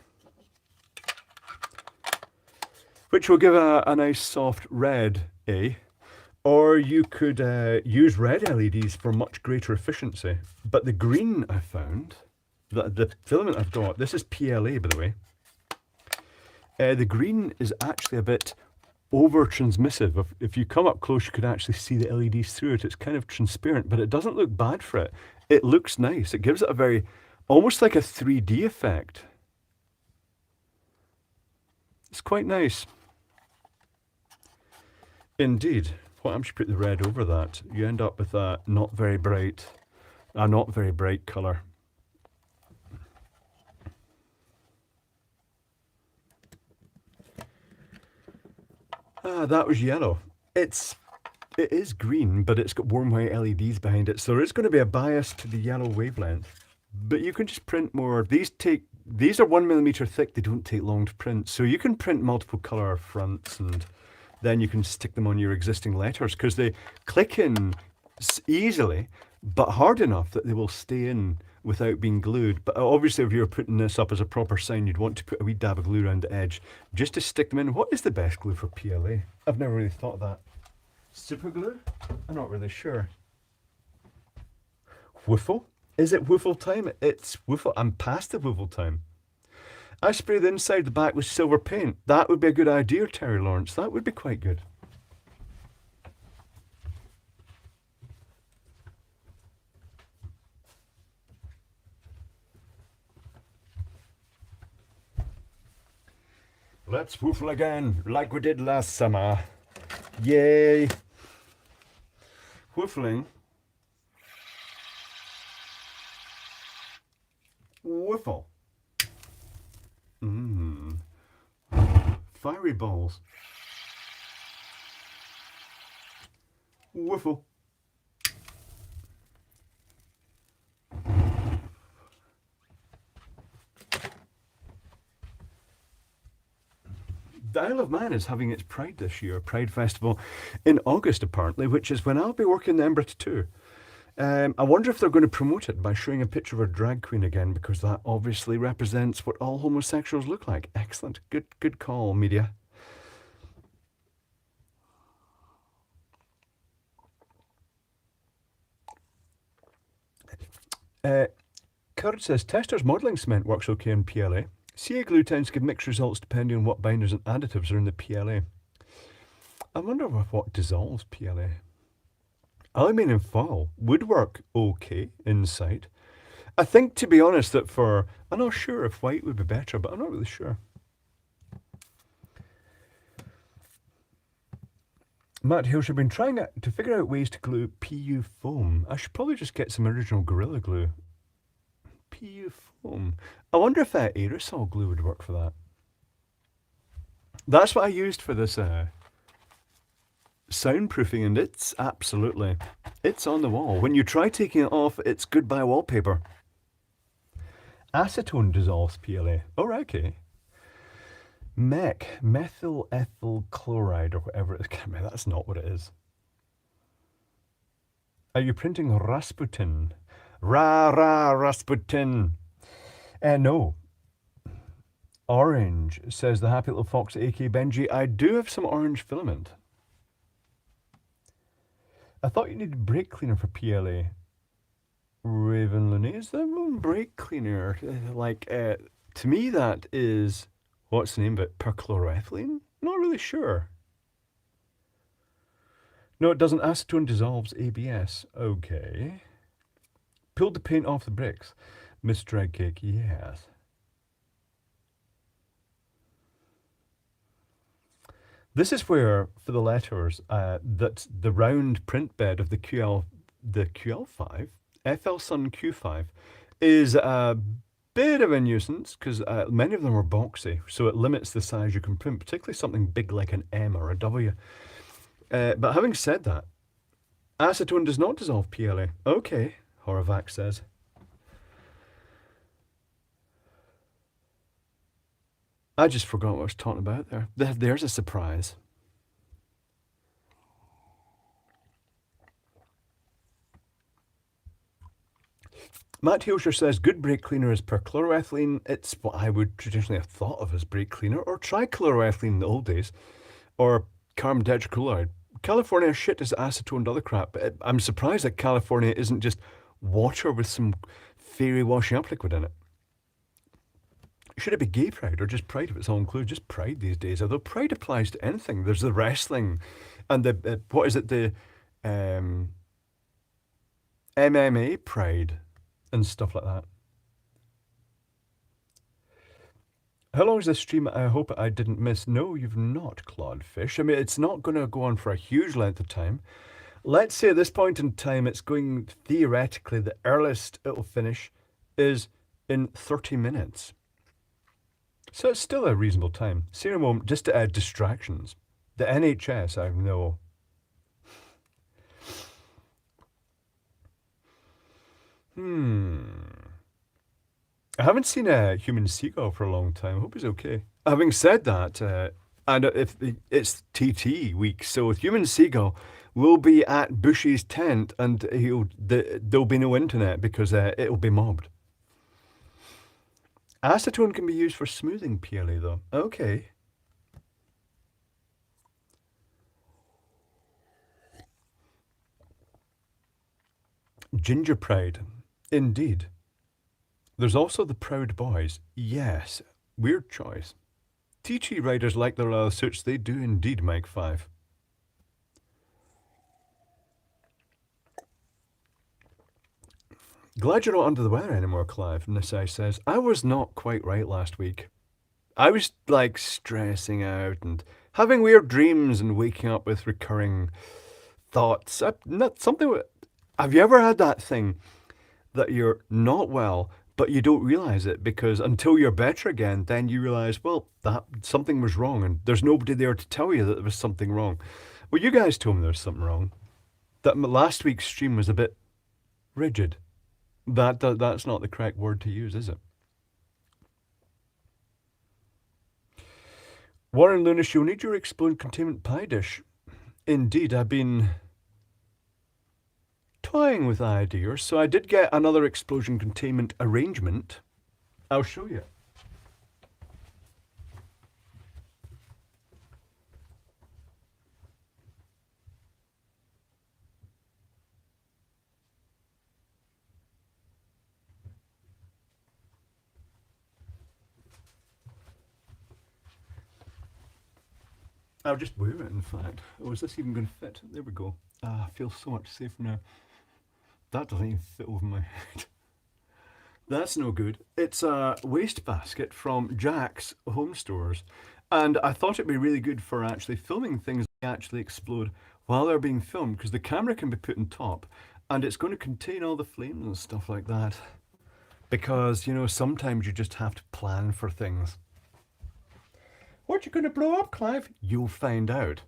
which will give a nice soft red A. Or you could use red LEDs for much greater efficiency. But the green I found, the filament I've got, this is PLA by the way. The green is actually a bit over transmissive. If you come up close, you could actually see the LEDs through it. It's kind of transparent, but it doesn't look bad for it. It looks nice. It gives it a very, almost like a 3D effect. It's quite nice. Indeed. Once you put the red over that, you end up with a not very bright colour. That was yellow. It is green, but it's got warm white LEDs behind it, so there is going to be a bias to the yellow wavelength. But you can just print more. These are 1mm thick. They don't take long to print, so you can print multiple colour fronts, and then you can stick them on your existing letters because they click in easily, but hard enough that they will stay in without being glued. But obviously, if you're putting this up as a proper sign, you'd want to put a wee dab of glue around the edge just to stick them in. What is the best glue for PLA? I've never really thought of that. Super glue? I'm not really sure. Woofle? Is it woofle time? It's woofle. I'm past the woofle time. I spray the inside the back with silver paint. That would be a good idea, Terry Lawrence. That would be quite good. Let's woofle again, like we did last summer. Yay! Woofling. Woofle. Fiery balls. Woofle. The Isle of Man is having its Pride this year, Pride Festival in August apparently, which is when I'll be working the Embra too. I wonder if they're going to promote it by showing a picture of a drag queen again, because that obviously represents what all homosexuals look like. Excellent. Good call, media. Kurt says, Tester's modelling cement works okay in PLA. CA glue tends to give mixed results depending on what binders and additives are in the PLA. I wonder what dissolves PLA. Aluminium foil would work okay inside. I think, to be honest, that I'm not sure if white would be better, but I'm not really sure. Matt Hills, have been trying to figure out ways to glue PU foam. I should probably just get some original Gorilla Glue. PU foam. I wonder if that aerosol glue would work for that. That's what I used for this soundproofing, and it's on the wall. When you try taking it off, it's goodbye wallpaper. Acetone dissolves PLA. Oh, right, okay. Methyl ethyl chloride, or whatever it is. That's not what it is. Are you printing Rasputin? Rasputin. No. Orange, says the happy little fox, aka Benji. I do have some orange filament. I thought you needed brake cleaner for PLA. Raven Lune, is that one brake cleaner? To me that is, what's the name of it? Perchloroethylene? Not really sure. No, it doesn't. Acetone dissolves ABS. Okay. Pulled the paint off the bricks. Miss Drag Cake, yes. This is where, for the letters, that the round print bed of the QL5, FL Sun Q5, is a bit of a nuisance because many of them are boxy, so it limits the size you can print, particularly something big like an M or a W. But having said that, acetone does not dissolve PLA. Okay, Horavac says. I just forgot what I was talking about there. There's a surprise. Matt Hilscher says good brake cleaner is perchloroethylene. It's what I would traditionally have thought of as brake cleaner, or trichloroethylene in the old days, or carbon tetrachloride. California shit is acetone and other crap. But I'm surprised that California isn't just water with some fairy washing up liquid in it. Should it be gay pride or just pride if it's all included? Just pride these days. Although pride applies to anything. There's the wrestling and the, what is it, the MMA pride and stuff like that. How long is this stream? I hope I didn't miss. No, you've not, Claude Fish. I mean, it's not going to go on for a huge length of time. Let's say at this point in time, it's going theoretically, the earliest it'll finish is in 30 minutes. So it's still a reasonable time. See in a moment, just to add distractions. The NHS, I know. I haven't seen a human seagull for a long time. I hope he's okay. Having said that, and if it's TT week, so human seagull will be at Bushy's tent, and there'll be no internet because it'll be mobbed. Acetone can be used for smoothing PLA though. Okay. Ginger Pride. Indeed. There's also the Proud Boys. Yes. Weird choice. TT riders like their leather suits. They do indeed, Mike 5. Glad you're not under the weather anymore, Clive. Nisai says, I was not quite right last week. I was like stressing out and having weird dreams and waking up with recurring thoughts. Have you ever had that thing that you're not well, but you don't realize it because until you're better again, then you realize, well, that something was wrong and there's nobody there to tell you that there was something wrong. Well, you guys told me there was something wrong. That last week's stream was a bit rigid. That's not the correct word to use, is it? Warren Lunish, you'll need your explode containment pie dish. Indeed, I've been toying with ideas, so I did get another explosion containment arrangement. I'll show you. I'll just wear it, in fact. Oh, is this even going to fit? There we go. Ah, I feel so much safer now. That doesn't even fit over my head. That's no good. It's a waste basket from Jack's Home Stores. And I thought it'd be really good for actually filming things that actually explode while they're being filmed, because the camera can be put on top and it's going to contain all the flames and stuff like that. Because, you know, sometimes you just have to plan for things. What you going to blow up, Clive? You'll find out.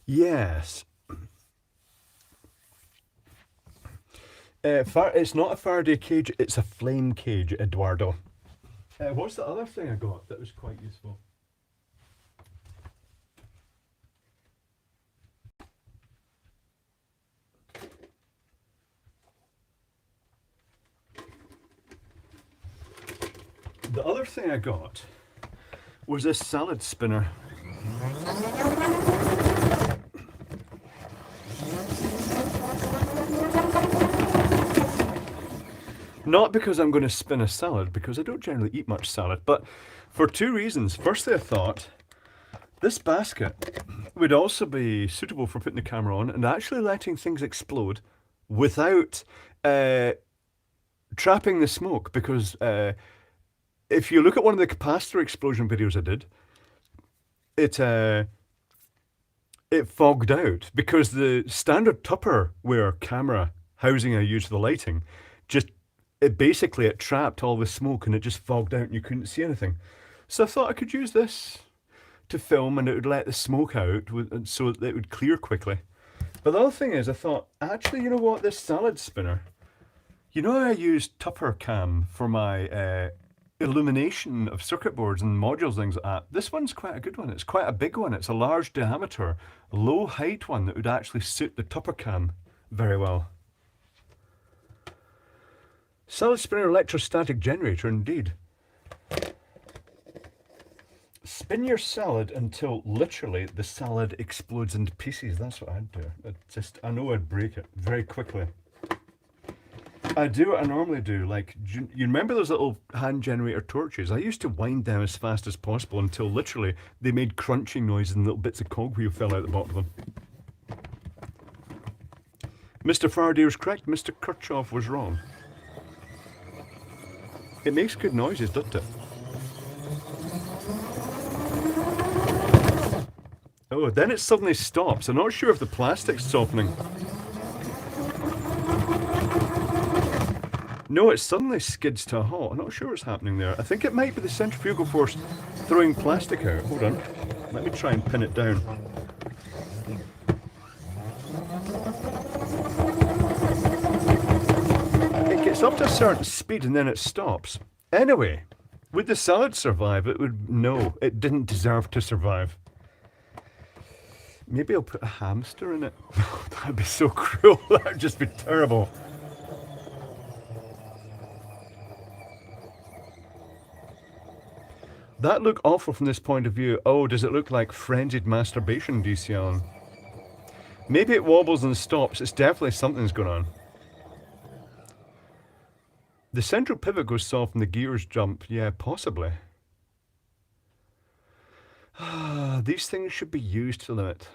Yes. It's not a Faraday cage, it's a flame cage, Eduardo. What's the other thing I got that was quite useful? The other thing I got was this salad spinner. Not because I'm going to spin a salad, because I don't generally eat much salad, but for two reasons. Firstly, I thought this basket would also be suitable for putting the camera on and actually letting things explode without trapping the smoke, because if you look at one of the capacitor explosion videos I did, it fogged out because the standard Tupperware camera housing I used for the lighting, just it trapped all the smoke and it just fogged out and you couldn't see anything. So I thought I could use this to film and it would let the smoke out so that it would clear quickly. But the other thing is, I thought, actually, you know what? This salad spinner, you know, I used Tupper Cam for my illumination of circuit boards and modules, things like that. This one's quite a good one. It's quite a big one. It's a large diameter, low height one that would actually suit the Tupper Cam very well. Salad spinner electrostatic generator, indeed. Spin your salad until literally the salad explodes into pieces. That's what I'd do. I know I'd break it very quickly. I do what I normally do. Like, you remember those little hand generator torches? I used to wind them as fast as possible until literally they made crunching noises and little bits of cogwheel fell out the bottom of them. Mr. Faraday was correct. Mr. Kirchhoff was wrong. It makes good noises, doesn't it? Oh, then it suddenly stops. I'm not sure if the plastic's softening. No, it suddenly skids to a halt. I'm not sure what's happening there. I think it might be the centrifugal force throwing plastic out. Hold on. Let me try and pin it down. It gets up to a certain speed and then it stops. Anyway, would the salad survive? No, it didn't deserve to survive. Maybe I'll put a hamster in it. That'd be so cruel. That'd just be terrible. That look awful from this point of view. Oh, does it look like frenzied masturbation, DC Allen? Maybe it wobbles and stops. It's definitely something's going on. The central pivot goes soft and the gears jump. Yeah, possibly. These things should be used to the limit.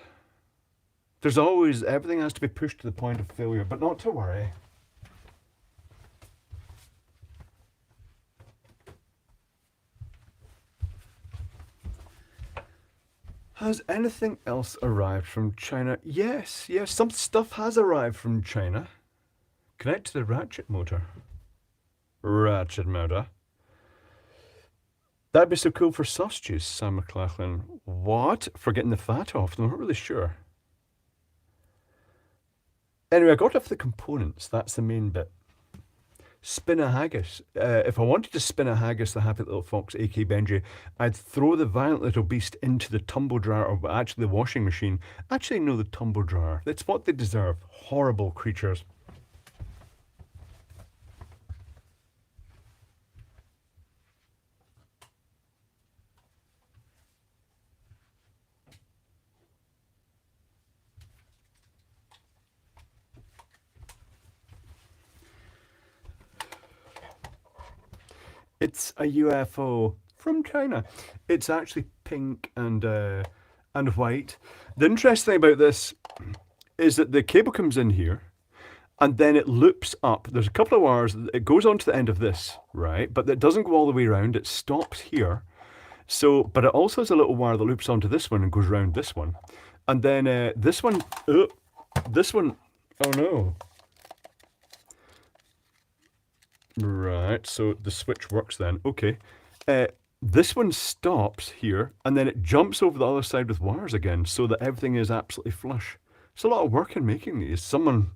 There's always, everything has to be pushed to the point of failure, but not to worry. Has anything else arrived from China? Yes, some stuff has arrived from China. Connect to the ratchet motor. Ratchet motor. That'd be so cool for sausages, Sam McLachlan. What? For getting the fat off? I'm not really sure. Anyway, I got off the components. That's the main bit. Spin a haggis. If I wanted to spin a haggis, the happy little fox, aka Benji, I'd throw the violent little beast into the tumble dryer, or actually the washing machine. Actually, no, the tumble dryer. That's what they deserve. Horrible creatures. It's a UFO from China. It's actually pink and white. The interesting thing about this is that the cable comes in here and then it loops up. There's a couple of wires. It goes on to the end of this, right? But it doesn't go all the way around. It stops here. So, but it also has a little wire that loops onto this one and goes around this one. And then this one, oh no. Right, so the switch works then. Okay. This one stops here, and then it jumps over the other side with wires again, so that everything is absolutely flush. It's a lot of work in making these. Some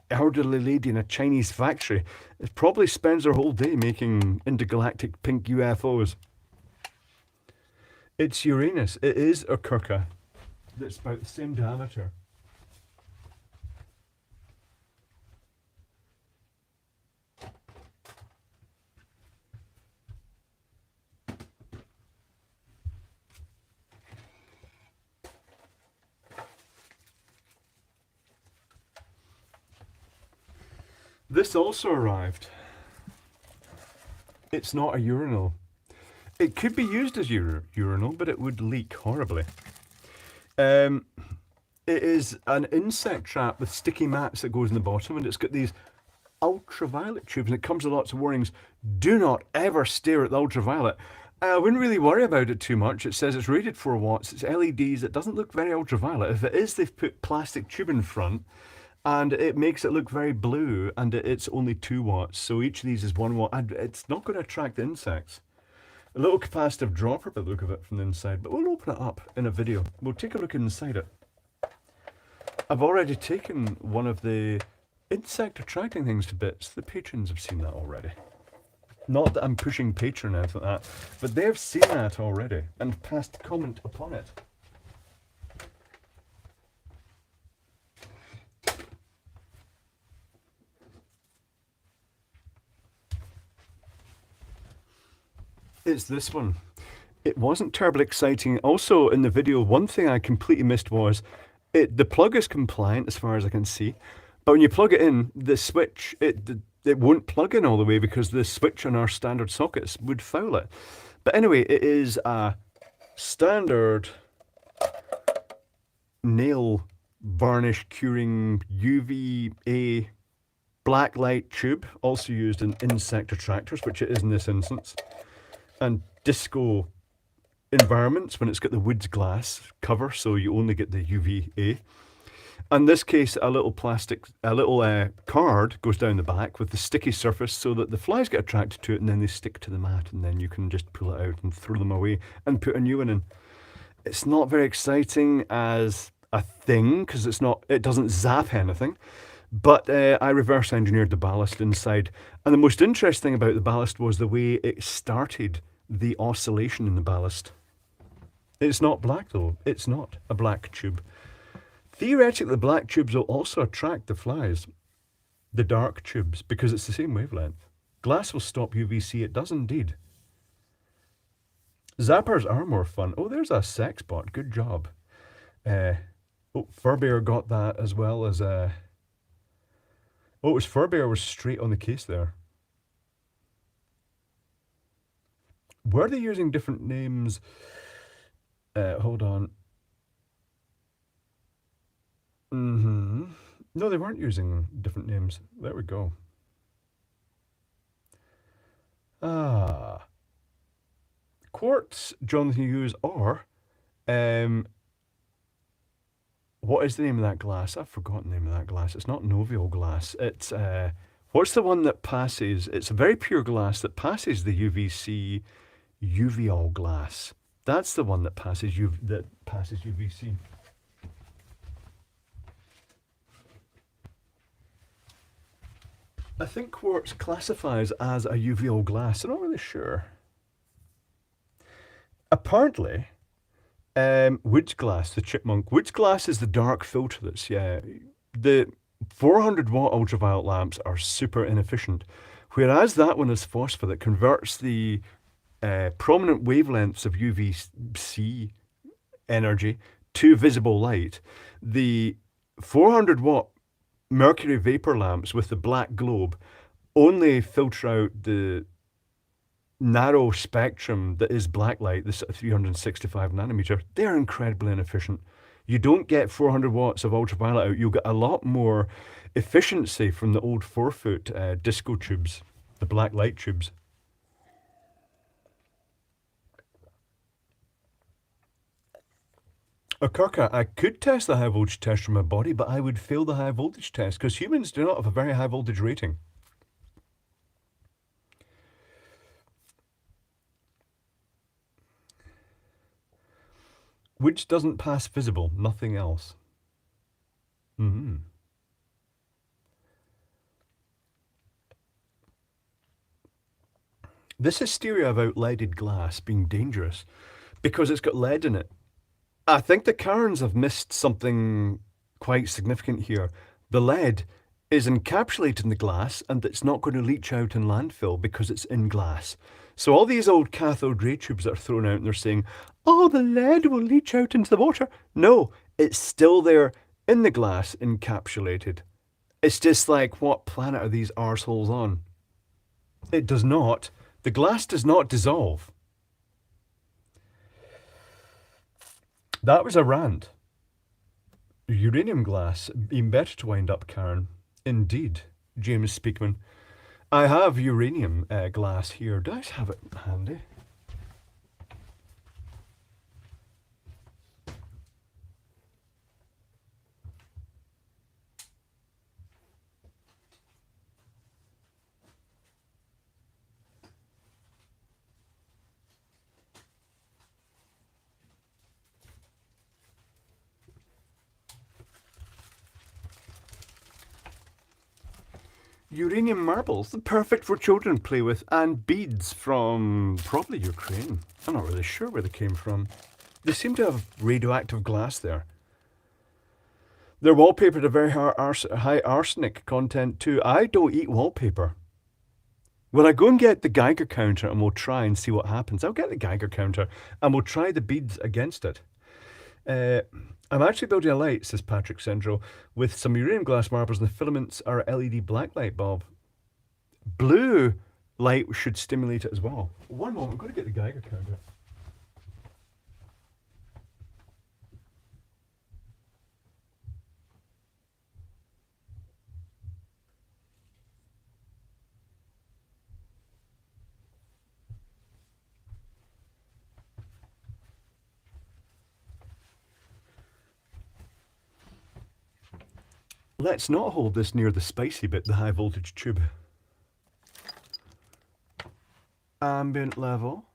elderly lady in a Chinese factory probably spends her whole day making intergalactic pink UFOs. It's Uranus. It is a Kirka. That's about the same diameter. This also arrived. It's not a urinal. It could be used as urinal, but it would leak horribly. It is an insect trap with sticky mats that goes in the bottom, and it's got these ultraviolet tubes, and it comes with lots of warnings. Do not ever stare at the ultraviolet. I wouldn't really worry about it too much. It says it's rated 4 watts. It's LEDs. It doesn't look very ultraviolet. If it is, they've put plastic tube in front. and it makes it look very blue, and it's only 2 watts, so each of these is 1 watt, and it's not going to attract the insects. A little capacitive dropper by the look of it from the inside, but we'll open it up in a video. We'll take a look inside it. I've already taken one of the insect attracting things to bits. The patrons have seen that already. Not that I'm pushing Patreon or anything like that, but they've seen that already and passed comment upon it. It's this one. It wasn't terribly exciting. Also, in the video, one thing I completely missed was the plug is compliant as far as I can see, but when you plug it in, the switch, it won't plug in all the way because the switch on our standard sockets would foul it. But anyway, it is a standard nail varnish curing UVA black light tube, also used in insect attractors, which it is in this instance, and disco environments when it's got the wood glass cover, so you only get the UVA. In this case, a little card goes down the back with the sticky surface so that the flies get attracted to it and then they stick to the mat, and then you can just pull it out and throw them away and put a new one in. It's not very exciting as a thing because it doesn't zap anything, but I reverse engineered the ballast inside, and the most interesting thing about the ballast was the way it started the oscillation in the ballast. It's not black though, it's not a black tube. Theoretically, the black tubes will also attract the flies, the dark tubes, because it's the same wavelength. Glass will stop UVC, it does indeed. Zappers are more fun. Oh, there's a sex bot, good job. Furbear got that as well as... it was Furbear was straight on the case there. Were they using different names? Hold on. No, they weren't using different names. There we go. Quartz, Jonathan Hughes, or what is the name of that glass? I've forgotten the name of that glass. It's not Novio glass. It's what's the one that passes? It's a very pure glass that passes the UVC. Uviol glass. That's the one that passes UVC. I think quartz classifies as a uveal glass. I'm not really sure. Apparently, woods glass, the chipmunk. Woods glass is the dark filter that's, the 400 watt ultraviolet lamps are super inefficient, whereas that one is phosphor that converts the prominent wavelengths of UVC energy to visible light. The 400 watt mercury vapor lamps with the black globe only filter out the narrow spectrum that is black light, this 365 nanometer. They're incredibly inefficient. You don't get 400 watts of ultraviolet out. You'll get a lot more efficiency from the old 4-foot disco tubes, the black light tubes. Kirka, I could test the high voltage test from my body, but I would fail the high voltage test because humans do not have a very high voltage rating. Which doesn't pass visible, nothing else. This hysteria about leaded glass being dangerous because it's got lead in it. I think the Karens have missed something quite significant here. The lead is encapsulated in the glass and it's not going to leach out in landfill because it's in glass. So all these old cathode ray tubes that are thrown out and they're saying, oh, the lead will leach out into the water. No, it's still there in the glass encapsulated. It's just like, what planet are these arseholes on? It does not. The glass does not dissolve. That was a rant. Uranium glass, even better to wind up, Karen. Indeed, James Speakman. I have uranium glass here. Do I have it handy? Uranium marbles, perfect for children to play with, and beads from probably Ukraine. I'm not really sure where they came from. They seem to have radioactive glass there. They're wallpapered a very high arsenic content too. I don't eat wallpaper. When I go and get the Geiger counter and we'll try and see what happens, I'll get the Geiger counter and we'll try the beads against it. I'm actually building a light, says Patrick Central, with some uranium glass marbles and the filaments are a LED blacklight bulb. Blue light should stimulate it as well. One moment, I'm going to get the Geiger counter. Let's not hold this near the spicy bit, the high voltage tube. Ambient level.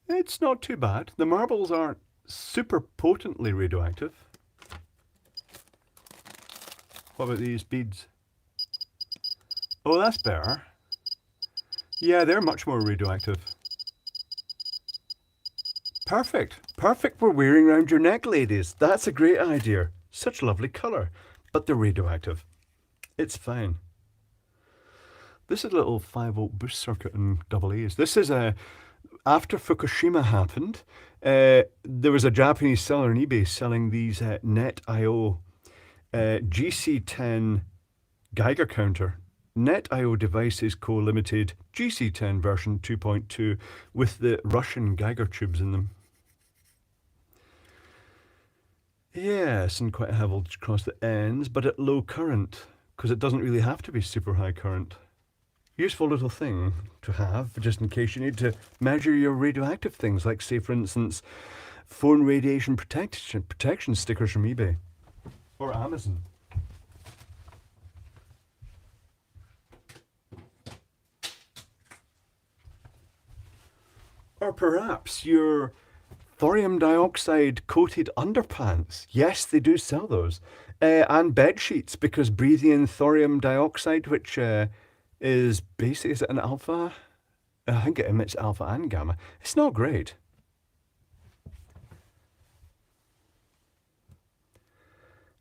It's not too bad. The marbles aren't super potently radioactive. What about these beads? Oh, that's better. Yeah, they're much more radioactive. Perfect. Perfect for wearing around your neck, ladies. That's a great idea. Such lovely colour. But they're radioactive. It's fine. This is a little 5-volt boost circuit in double A's. This is after Fukushima happened, there was a Japanese seller on eBay selling these NetIO GC10 Geiger counter. NetIO Devices Co. Limited GC10 version 2.2 with the Russian Geiger tubes in them. Yes, and quite a high voltage across the ends, but at low current, because it doesn't really have to be super high current. Useful little thing to have, just in case you need to measure your radioactive things, like, say, for instance, phone radiation protection stickers from eBay or Amazon. Or perhaps your thorium dioxide coated underpants. Yes, they do sell those. And bed sheets, because breathing in thorium dioxide, which is basically, is it an alpha? I think it emits alpha and gamma. It's not great.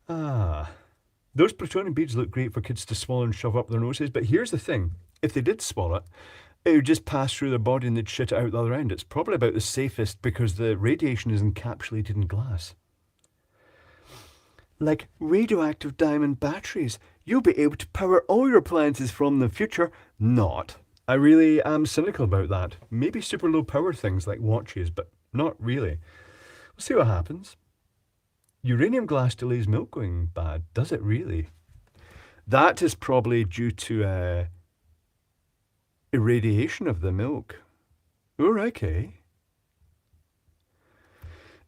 Those plutonium beads look great for kids to swallow and shove up their noses, but here's the thing. If they did swallow it, it would just pass through their body and they'd shit it out the other end. It's probably about the safest because the radiation is encapsulated in glass. Like radioactive diamond batteries. You'll be able to power all your appliances from the future. Not. I really am cynical about that. Maybe super low power things like watches, but not really. We'll see what happens. Uranium glass delays milk going bad. Does it really? That is probably due to irradiation of the milk. Oh, okay.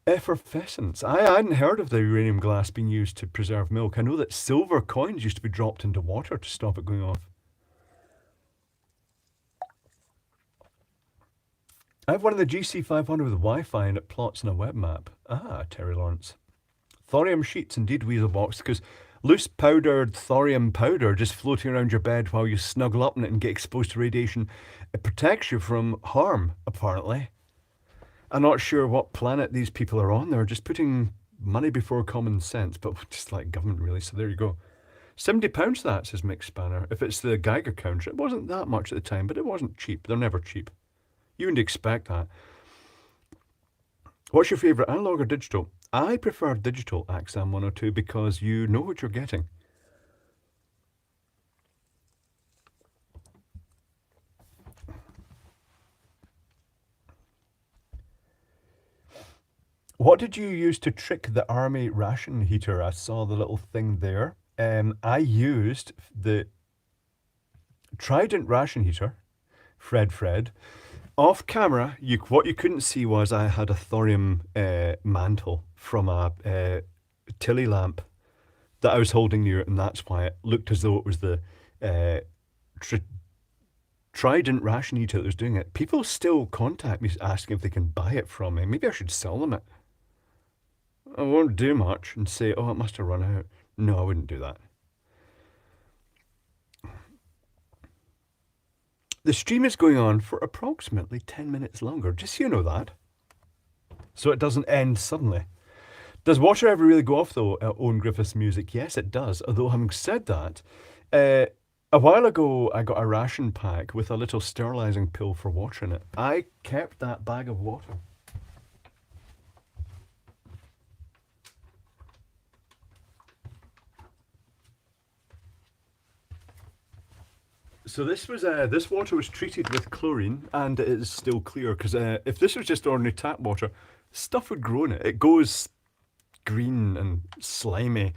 Effervescence. I hadn't heard of the uranium glass being used to preserve milk. I know that silver coins used to be dropped into water to stop it going off. I have one of the GC500 with Wi-Fi and it plots on a web map. Terry Lawrence. Thorium sheets, indeed, Weaselbox, because loose powdered thorium powder just floating around your bed while you snuggle up in it and get exposed to radiation, it protects you from harm, apparently. I'm not sure what planet these people are on. They're just putting money before common sense, but just like government, really. So there you go. £70 that, says Mick Spanner. If it's the Geiger counter, it wasn't that much at the time, but it wasn't cheap. They're never cheap. You wouldn't expect that. What's your favourite, analog or digital? I prefer digital, Axam 102, because you know what you're getting. What did you use to trick the army ration heater? I saw the little thing there. I used the Trident ration heater, Fred. Off camera, what you couldn't see was I had a thorium mantle from a Tilly lamp that I was holding near it, and that's why it looked as though it was the Trident ration heater that was doing it. People still contact me asking if they can buy it from me. Maybe I should sell them it. I won't do much and say, oh, it must have run out. No, I wouldn't do that. The stream is going on for approximately 10 minutes longer, just so you know that. So it doesn't end suddenly. Does water ever really go off, though, Owen Griffith's music? Yes, it does. Although, having said that, a while ago I got a ration pack with a little sterilising pill for water in it. I kept that bag of water. So this water was treated with chlorine, and it is still clear. Because if this was just ordinary tap water, stuff would grow in it. It goes green and slimy.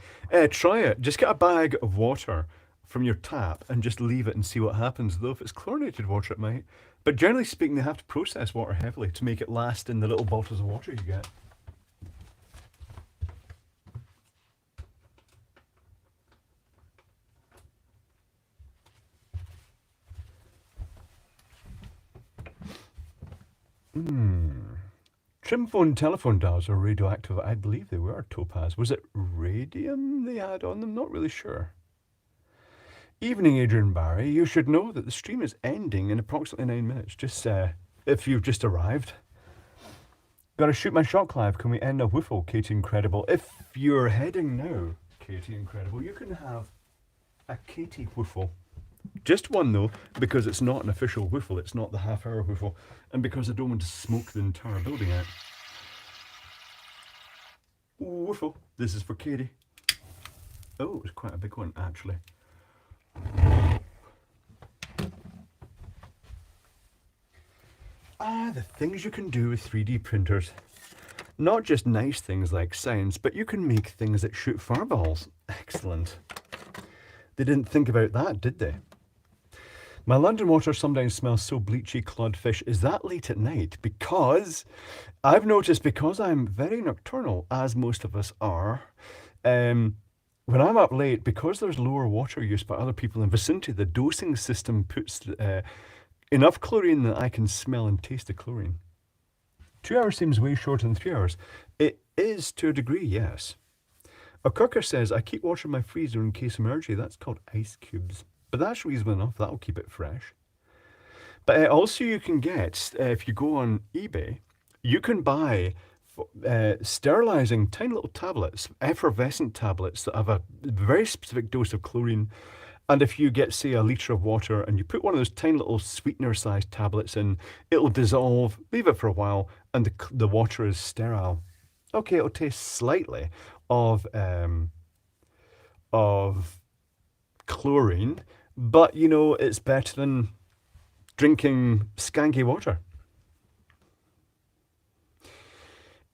Try it. Just get a bag of water from your tap and just leave it and see what happens. Though if it's chlorinated water, it might. But generally speaking, they have to process water heavily to make it last in the little bottles of water you get. Trim phone telephone dials are radioactive. I believe they were, Topaz. Was it radium they had on them? Not really sure. Evening, Adrian Barry. You should know that the stream is ending in approximately 9 minutes. Just if you've just arrived. Gotta shoot my shot, Clive. Can we end a whiffle, Katie Incredible? If you're heading now, Katie Incredible, you can have a Katie whiffle. Just one though, because it's not an official whiffle. It's not the half-hour whiffle, and because I don't want to smoke the entire building out. Whiffle. This is for Katie. Oh, it's quite a big one actually. The things you can do with 3D printers. Not just nice things like science, but you can make things that shoot fireballs. Excellent. They didn't think about that, did they? My London water sometimes smells so bleachy, clodfish. Is that late at night? Because I've noticed, because I'm very nocturnal, as most of us are, when I'm up late, because there's lower water use by other people in the vicinity, the dosing system puts enough chlorine that I can smell and taste the chlorine. 2 hours seems way shorter than 3 hours. It is to a degree, yes. O'Curker says, I keep water in my freezer in case of emergency. That's called ice cubes. But that's reasonable enough. That'll keep it fresh. But also you can get, if you go on eBay, you can buy sterilising tiny little tablets, effervescent tablets that have a very specific dose of chlorine. And if you get, say, a litre of water and you put one of those tiny little sweetener-sized tablets in, it'll dissolve, leave it for a while, and the water is sterile. Okay, it'll taste slightly of chlorine, but, you know, it's better than drinking skanky water.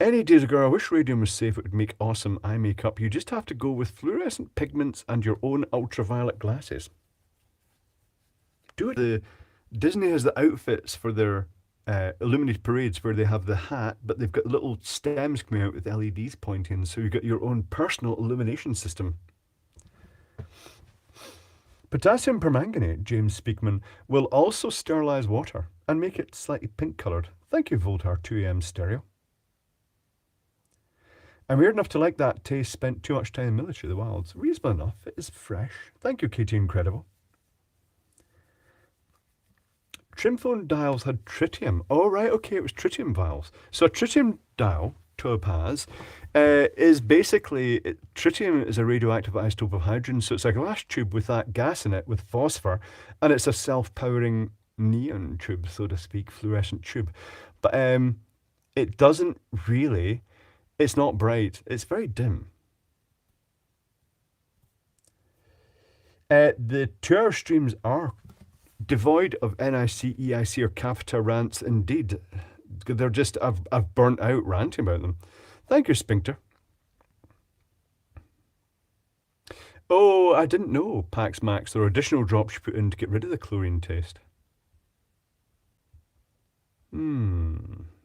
Any days ago, I wish radium was safe. It would make awesome eye makeup. You just have to go with fluorescent pigments and your own ultraviolet glasses. Do it. Disney has the outfits for their illuminated parades where they have the hat, but they've got little stems coming out with LEDs pointing, so you've got your own personal illumination system. Potassium permanganate, James Speakman, will also sterilise water and make it slightly pink coloured. Thank you, Voltar 2am Stereo. I'm weird enough to like that taste. Spent too much time in the military, the wilds. Reasonable enough. It is fresh. Thank you, Katie Incredible. Trimphone dials had tritium. Oh, right, okay, it was tritium vials. So a tritium dial, Topaz, is basically, tritium is a radioactive isotope of hydrogen, so it's a glass tube with that gas in it, with phosphor, and it's a self-powering neon tube, so to speak, fluorescent tube. But it doesn't really, it's not bright, it's very dim. The 2 hour streams are devoid of NIC, EIC, or capita rants indeed. They're just, I've burnt out ranting about them. Thank you, Spinkter. Oh, I didn't know, Pax Max. There are additional drops you put in to get rid of the chlorine taste. Can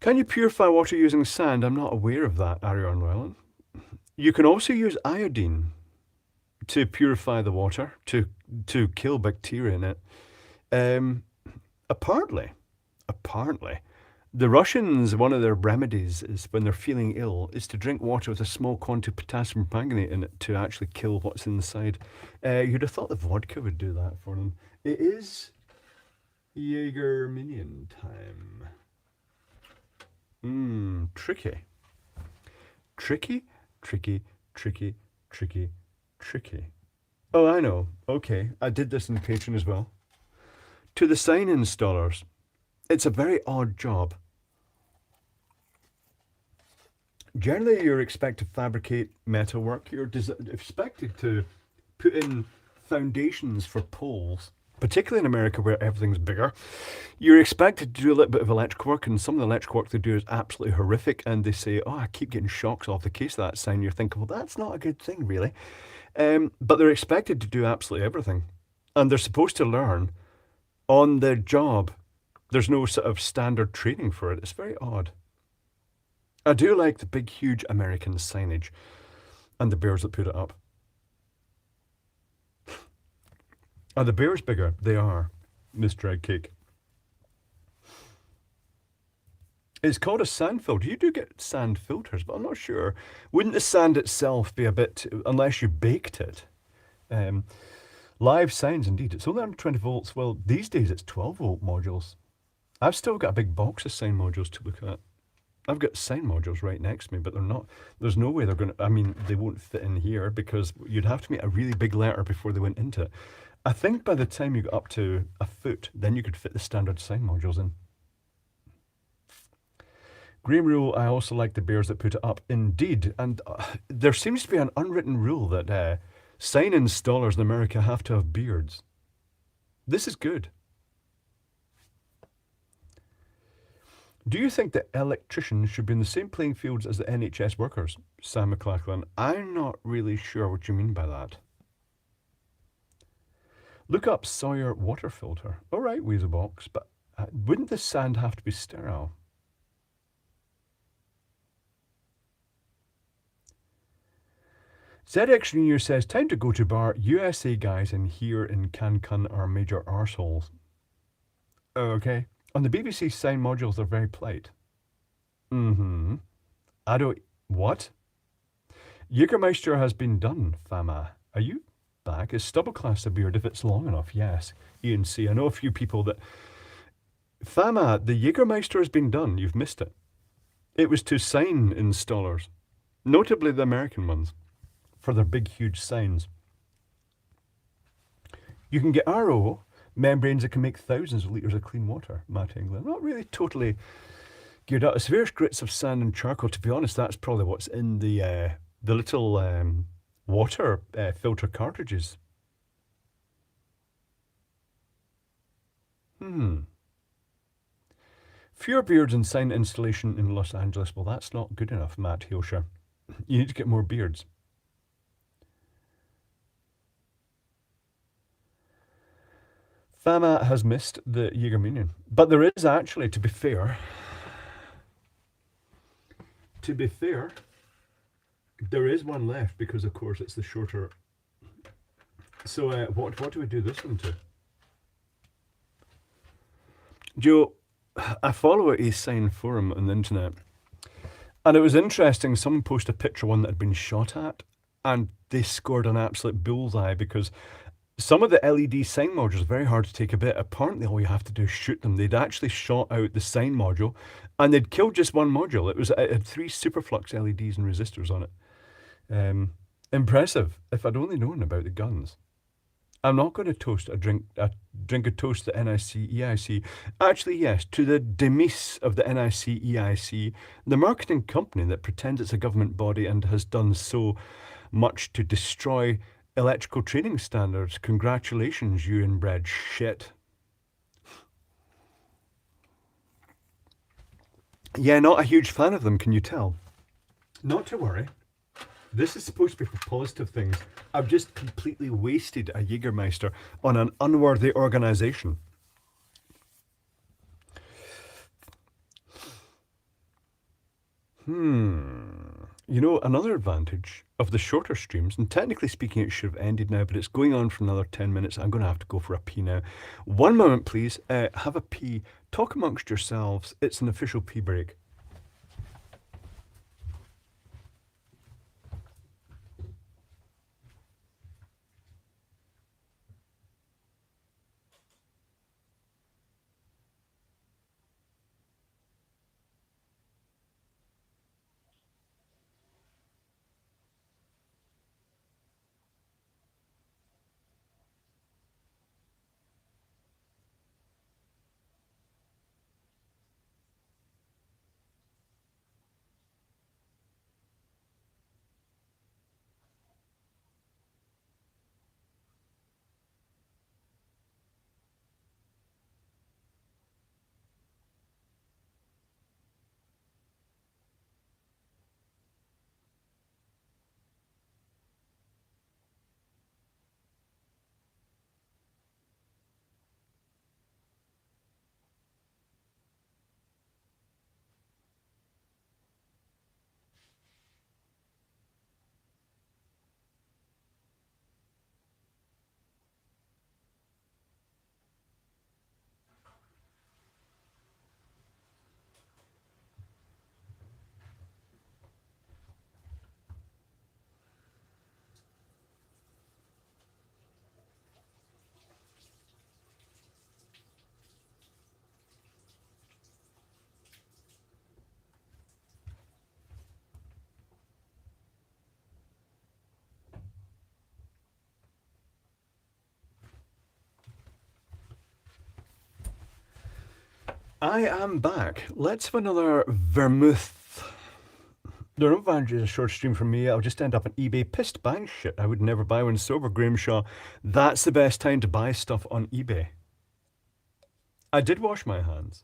you purify water using sand? I'm not aware of that, Arion Llewellyn. You can also use iodine to purify the water, to kill bacteria in it. Apparently. The Russians, one of their remedies is when they're feeling ill, is to drink water with a small quantity of potassium permanganate in it to actually kill what's inside. You'd have thought the vodka would do that for them. It is Jaeger Minion time. Tricky. Tricky, tricky, tricky, tricky, tricky. Oh, I know. Okay, I did this in Patreon as well. To the sign installers, it's a very odd job. Generally, you're expected to fabricate metalwork. You're expected to put in foundations for poles, particularly in America where everything's bigger. You're expected to do a little bit of electrical work, and some of the electrical work they do is absolutely horrific. And they say, "Oh, I keep getting shocks off the case of that sign." You're thinking, "Well, that's not a good thing, really." But they're expected to do absolutely everything, and they're supposed to learn on the job. There's no sort of standard training for it. It's very odd. I do like the big, huge American signage and the bears that put it up. Are the bears bigger? They are, Mr. Eggcake. It's called a sand filter. You do get sand filters, but I'm not sure. Wouldn't the sand itself be a bit, unless you baked it? Live signs, indeed. It's only 120 volts. Well, these days it's 12-volt modules. I've still got a big box of sign modules to look at. I've got sign modules right next to me, but they're not, there's no way they're going to, I mean, they won't fit in here because you'd have to make a really big letter before they went into it. I think by the time you got up to a foot, then you could fit the standard sign modules in. Graham Rule, I also like the bears that put it up. Indeed, and there seems to be an unwritten rule that sign installers in America have to have beards. This is good. Do you think that electricians should be in the same playing fields as the NHS workers? Sam McLachlan. I'm not really sure what you mean by that. Look up Sawyer water filter. All right, Weaselbox, but wouldn't the sand have to be sterile? ZX Junior says, time to go to bar. USA guys in here in Cancun are major arseholes. Okay. On the BBC sign modules, they're very polite. I don't... What? Jägermeister has been done, Fama. Are you back? Is stubble class a beard if it's long enough? Yes. Ian C. I know a few people that... Fama, the Jägermeister has been done. You've missed it. It was to sign installers. Notably the American ones. For their big, huge signs. You can get RO membranes that can make thousands of litres of clean water, Matt England. Not really totally geared up. It's various grits of sand and charcoal. To be honest, that's probably what's in the little water filter cartridges. Fewer beards and sign installation in Los Angeles. Well, that's not good enough, Matt Hilshire. You need to get more beards. Fama has missed the Jaeger Minion. But there is actually, to be fair, there is one left because, of course, it's the shorter. So what do we do this one to? Joe, I follow a sign forum on the internet. And it was interesting. Someone posted a picture of one that had been shot at. And they scored an absolute bullseye because... Some of the LED sign modules are very hard to take a bit. Apparently, all you have to do is shoot them. They'd actually shot out the sign module, and they'd killed just one module. It had 3 superflux LEDs and resistors on it. Impressive. If I'd only known about the guns. I'm not going to drink a toast to the NIC EIC. Actually, yes, to the demise of the NIC EIC, the marketing company that pretends it's a government body and has done so much to destroy electrical training standards. Congratulations, you inbred shit. Yeah, not a huge fan of them, can you tell? Not to worry. This is supposed to be for positive things. I've just completely wasted a Jägermeister on an unworthy organisation. You know, another advantage of the shorter streams, and technically speaking it should have ended now, but it's going on for another 10 minutes. I'm going to have to go for a pee now. One moment, please. Have a pee, talk amongst yourselves. It's an official pee break. I am back. Let's have another vermouth. The no advantage is a short stream from me. I'll just end up on eBay pissed buying shit I would never buy when sober. Grimshaw. That's the best time to buy stuff on eBay. I did wash my hands.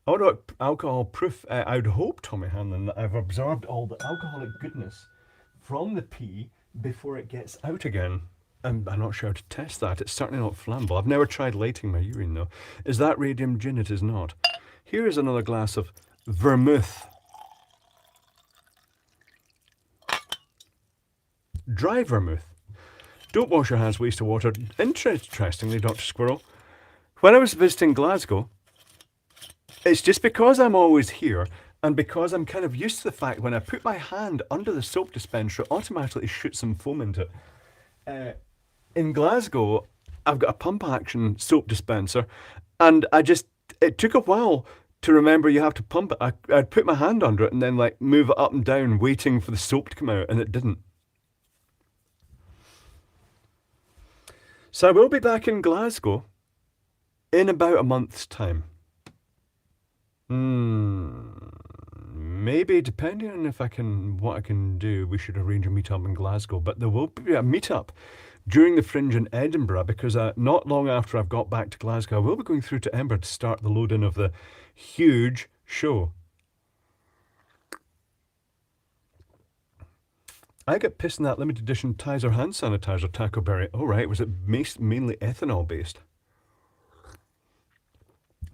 Although alcohol proof, I would hope, Tommy Hanlon, that I've absorbed all the alcoholic goodness from the pee before it gets out again. I'm not sure how to test that. It's certainly not flammable. I've never tried lighting my urine, though. Is that radium gin? It is not. Here is another glass of vermouth. Dry vermouth. Don't wash your hands, waste of water. Interestingly, Dr. Squirrel, when I was visiting Glasgow, it's just because I'm always here and because I'm kind of used to the fact when I put my hand under the soap dispenser, it automatically shoots some foam into it. In Glasgow, I've got a pump action soap dispenser, and it took a while to remember you have to pump it. I'd put my hand under it and then like move it up and down, waiting for the soap to come out, and it didn't. So I will be back in Glasgow in about a month's time. Maybe, depending on what I can do, we should arrange a meet-up in Glasgow. But there will be a meet-up during the Fringe in Edinburgh, because not long after I've got back to Glasgow, I will be going through to Edinburgh to start the load-in of the huge show. I got pissed in that limited edition Tizer hand sanitizer, Tackleberry. Oh, right, was it mainly ethanol-based?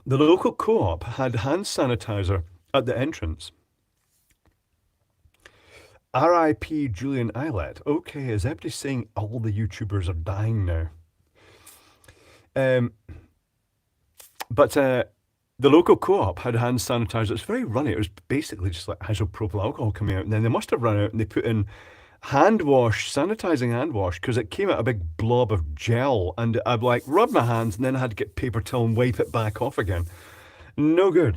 The local co-op had hand sanitizer at the entrance. R.I.P. Julian Eyelet. Okay, is everybody saying all the YouTubers are dying now? But the local co-op had hand sanitizer. It's very runny. It was basically just like isopropyl alcohol coming out. And then they must have run out and they put in sanitizing hand wash, because it came out a big blob of gel. And I'd like rub my hands and then I had to get paper towel and wipe it back off again. No good.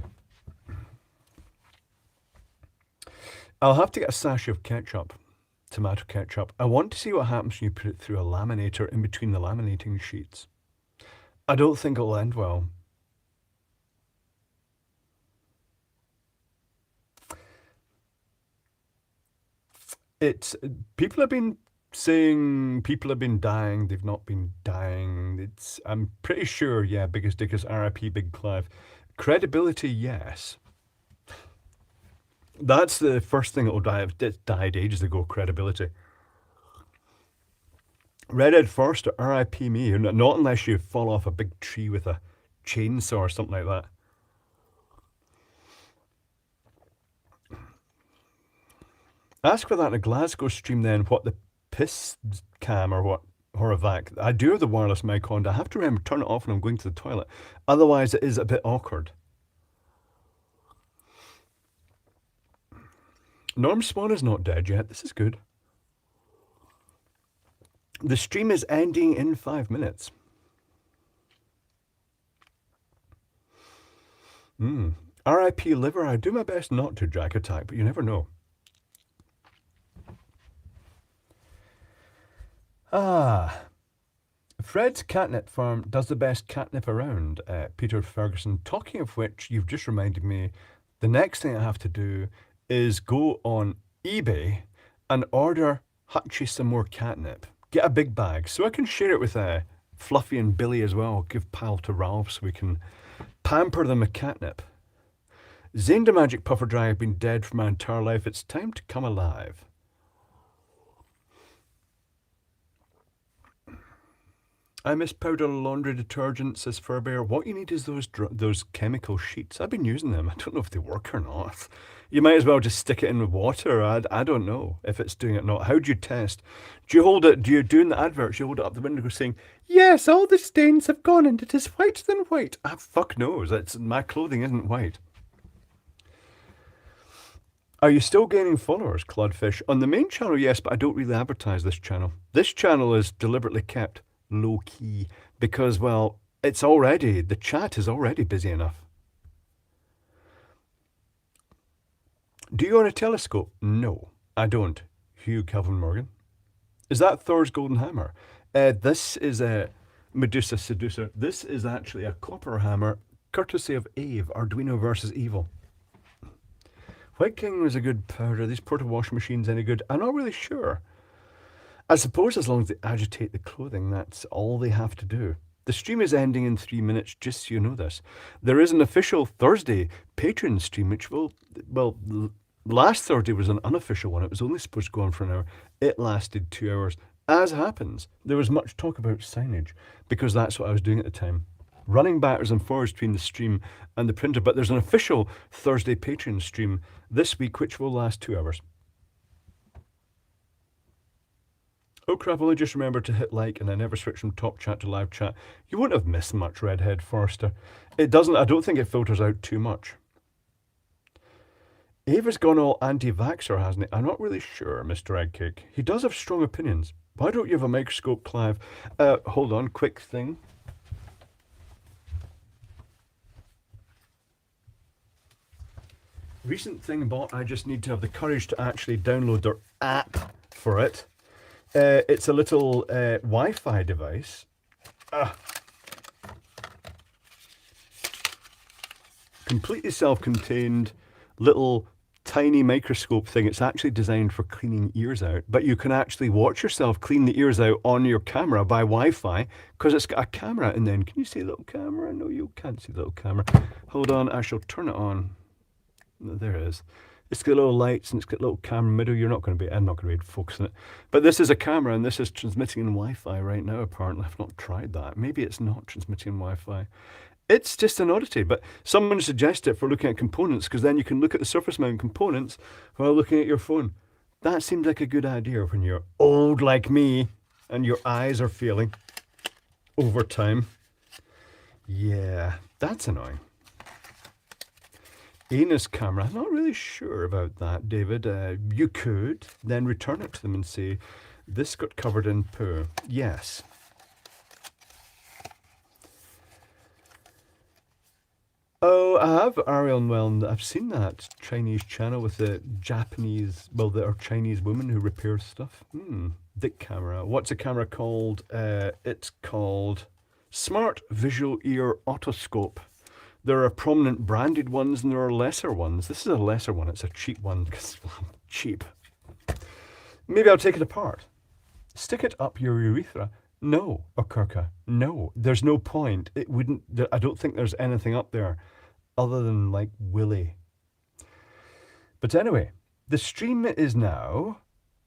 I'll have to get a sachet of ketchup, tomato ketchup. I want to see what happens when you put it through a laminator in between the laminating sheets. I don't think it'll end well. People have been saying people have been dying. They've not been dying. I'm pretty sure, yeah, biggest dick is RIP Big Clive. Credibility, yes. That's the first thing that will die. It died ages ago, credibility. Redhead first or RIP me, not unless you fall off a big tree with a chainsaw or something like that. Ask for that in a Glasgow stream then, what the piss cam or what Horavac. I do have the wireless mic on. I have to remember to turn it off when I'm going to the toilet. Otherwise, it is a bit awkward. Norm Swan is not dead yet. This is good. The stream is ending in 5 minutes. R.I.P. liver. I do my best not to, Jack Attack, but you never know. Fred's Catnip Farm does the best catnip around, Peter Ferguson. Talking of which, you've just reminded me, the next thing I have to do is go on eBay and order Hutchie some more catnip. Get a big bag so I can share it with Fluffy and Billy as well. Give pile to Ralph so we can pamper them with catnip. Zane the Magic Puffer Dry, have been dead for my entire life. It's time to come alive. I miss powder laundry detergent, says Furbear. What you need is those chemical sheets. I've been using them. I don't know if they work or not. You might as well just stick it in with water. I don't know if it's doing it or not. How do you test? Do you hold it? Do you do in the adverts? You hold it up the window saying, yes, all the stains have gone and it is whiter than white. Fuck knows. My clothing isn't white. Are you still gaining followers, Clodfish? On the main channel, yes, but I don't really advertise this channel. This channel is deliberately kept low key because, well, the chat is already busy enough. Do you own a telescope? No, I don't. Hugh Calvin Morgan. Is that Thor's golden hammer? This is a Medusa Seducer. This is actually a copper hammer, courtesy of Ave, Arduino versus Evil. White King was a good powder. These portable washing machines any good? I'm not really sure. I suppose as long as they agitate the clothing, that's all they have to do. The stream is ending in 3 minutes, just so you know this. There is an official Thursday Patreon stream, which last Thursday was an unofficial one. It was only supposed to go on for an hour. It lasted 2 hours. As happens, there was much talk about signage, because that's what I was doing at the time. Running backwards and forwards between the stream and the printer, but there's an official Thursday Patreon stream this week, which will last 2 hours. Oh crap, only just remembered to hit like and I never switched from top chat to live chat. You won't have missed much, Redhead Forrester. I don't think it filters out too much. Ava's gone all anti-vaxxer, hasn't he? I'm not really sure, Mr. Eggcake. He does have strong opinions. Why don't you have a microscope, Clive? Hold on, quick thing. Recent thing bought, I just need to have the courage to actually download their app for it. It's a little Wi-Fi device. Completely self-contained little tiny microscope thing. It's actually designed for cleaning ears out, but you can actually watch yourself clean the ears out on your camera by Wi-Fi because it's got a camera. And then, can you see the little camera? No, you can't see the little camera. Hold on, I shall turn it on. There it is. It's got little lights and it's got a little camera middle. I'm not going to be able to focus on it. But this is a camera and this is transmitting in Wi-Fi right now, apparently. I've not tried that. Maybe it's not transmitting in Wi-Fi. It's just an oddity, but someone suggested it for looking at components because then you can look at the surface mount components while looking at your phone. That seems like a good idea when you're old like me and your eyes are failing over time. Yeah, that's annoying. Anus camera, I'm not really sure about that, David. You could then return it to them and say, this got covered in poo. Yes. Oh, I have Ariel Well. I've seen that Chinese channel with the Japanese, or Chinese woman who repairs stuff. Dick camera. What's a camera called? It's called Smart Visual Ear Otoscope. There are prominent branded ones and there are lesser ones. This is a lesser one. It's a cheap one because I'm cheap. Maybe I'll take it apart. Stick it up your urethra. No, Okurka. No, there's no point. It wouldn't. I don't think there's anything up there other than like Willy. But anyway, the stream is now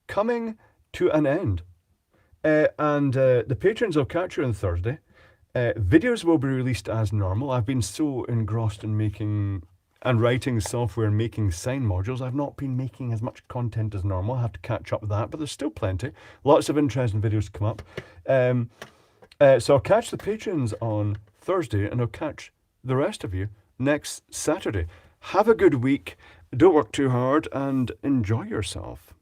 coming to an end. And the patrons will catch you on Thursday. Videos will be released as normal. I've been so engrossed in making and writing software and making sign modules. I've not been making as much content as normal. I have to catch up with that, but there's still plenty. Lots of interesting videos to come up. So I'll catch the patrons on Thursday, and I'll catch the rest of you next Saturday. Have a good week. Don't work too hard, and enjoy yourself.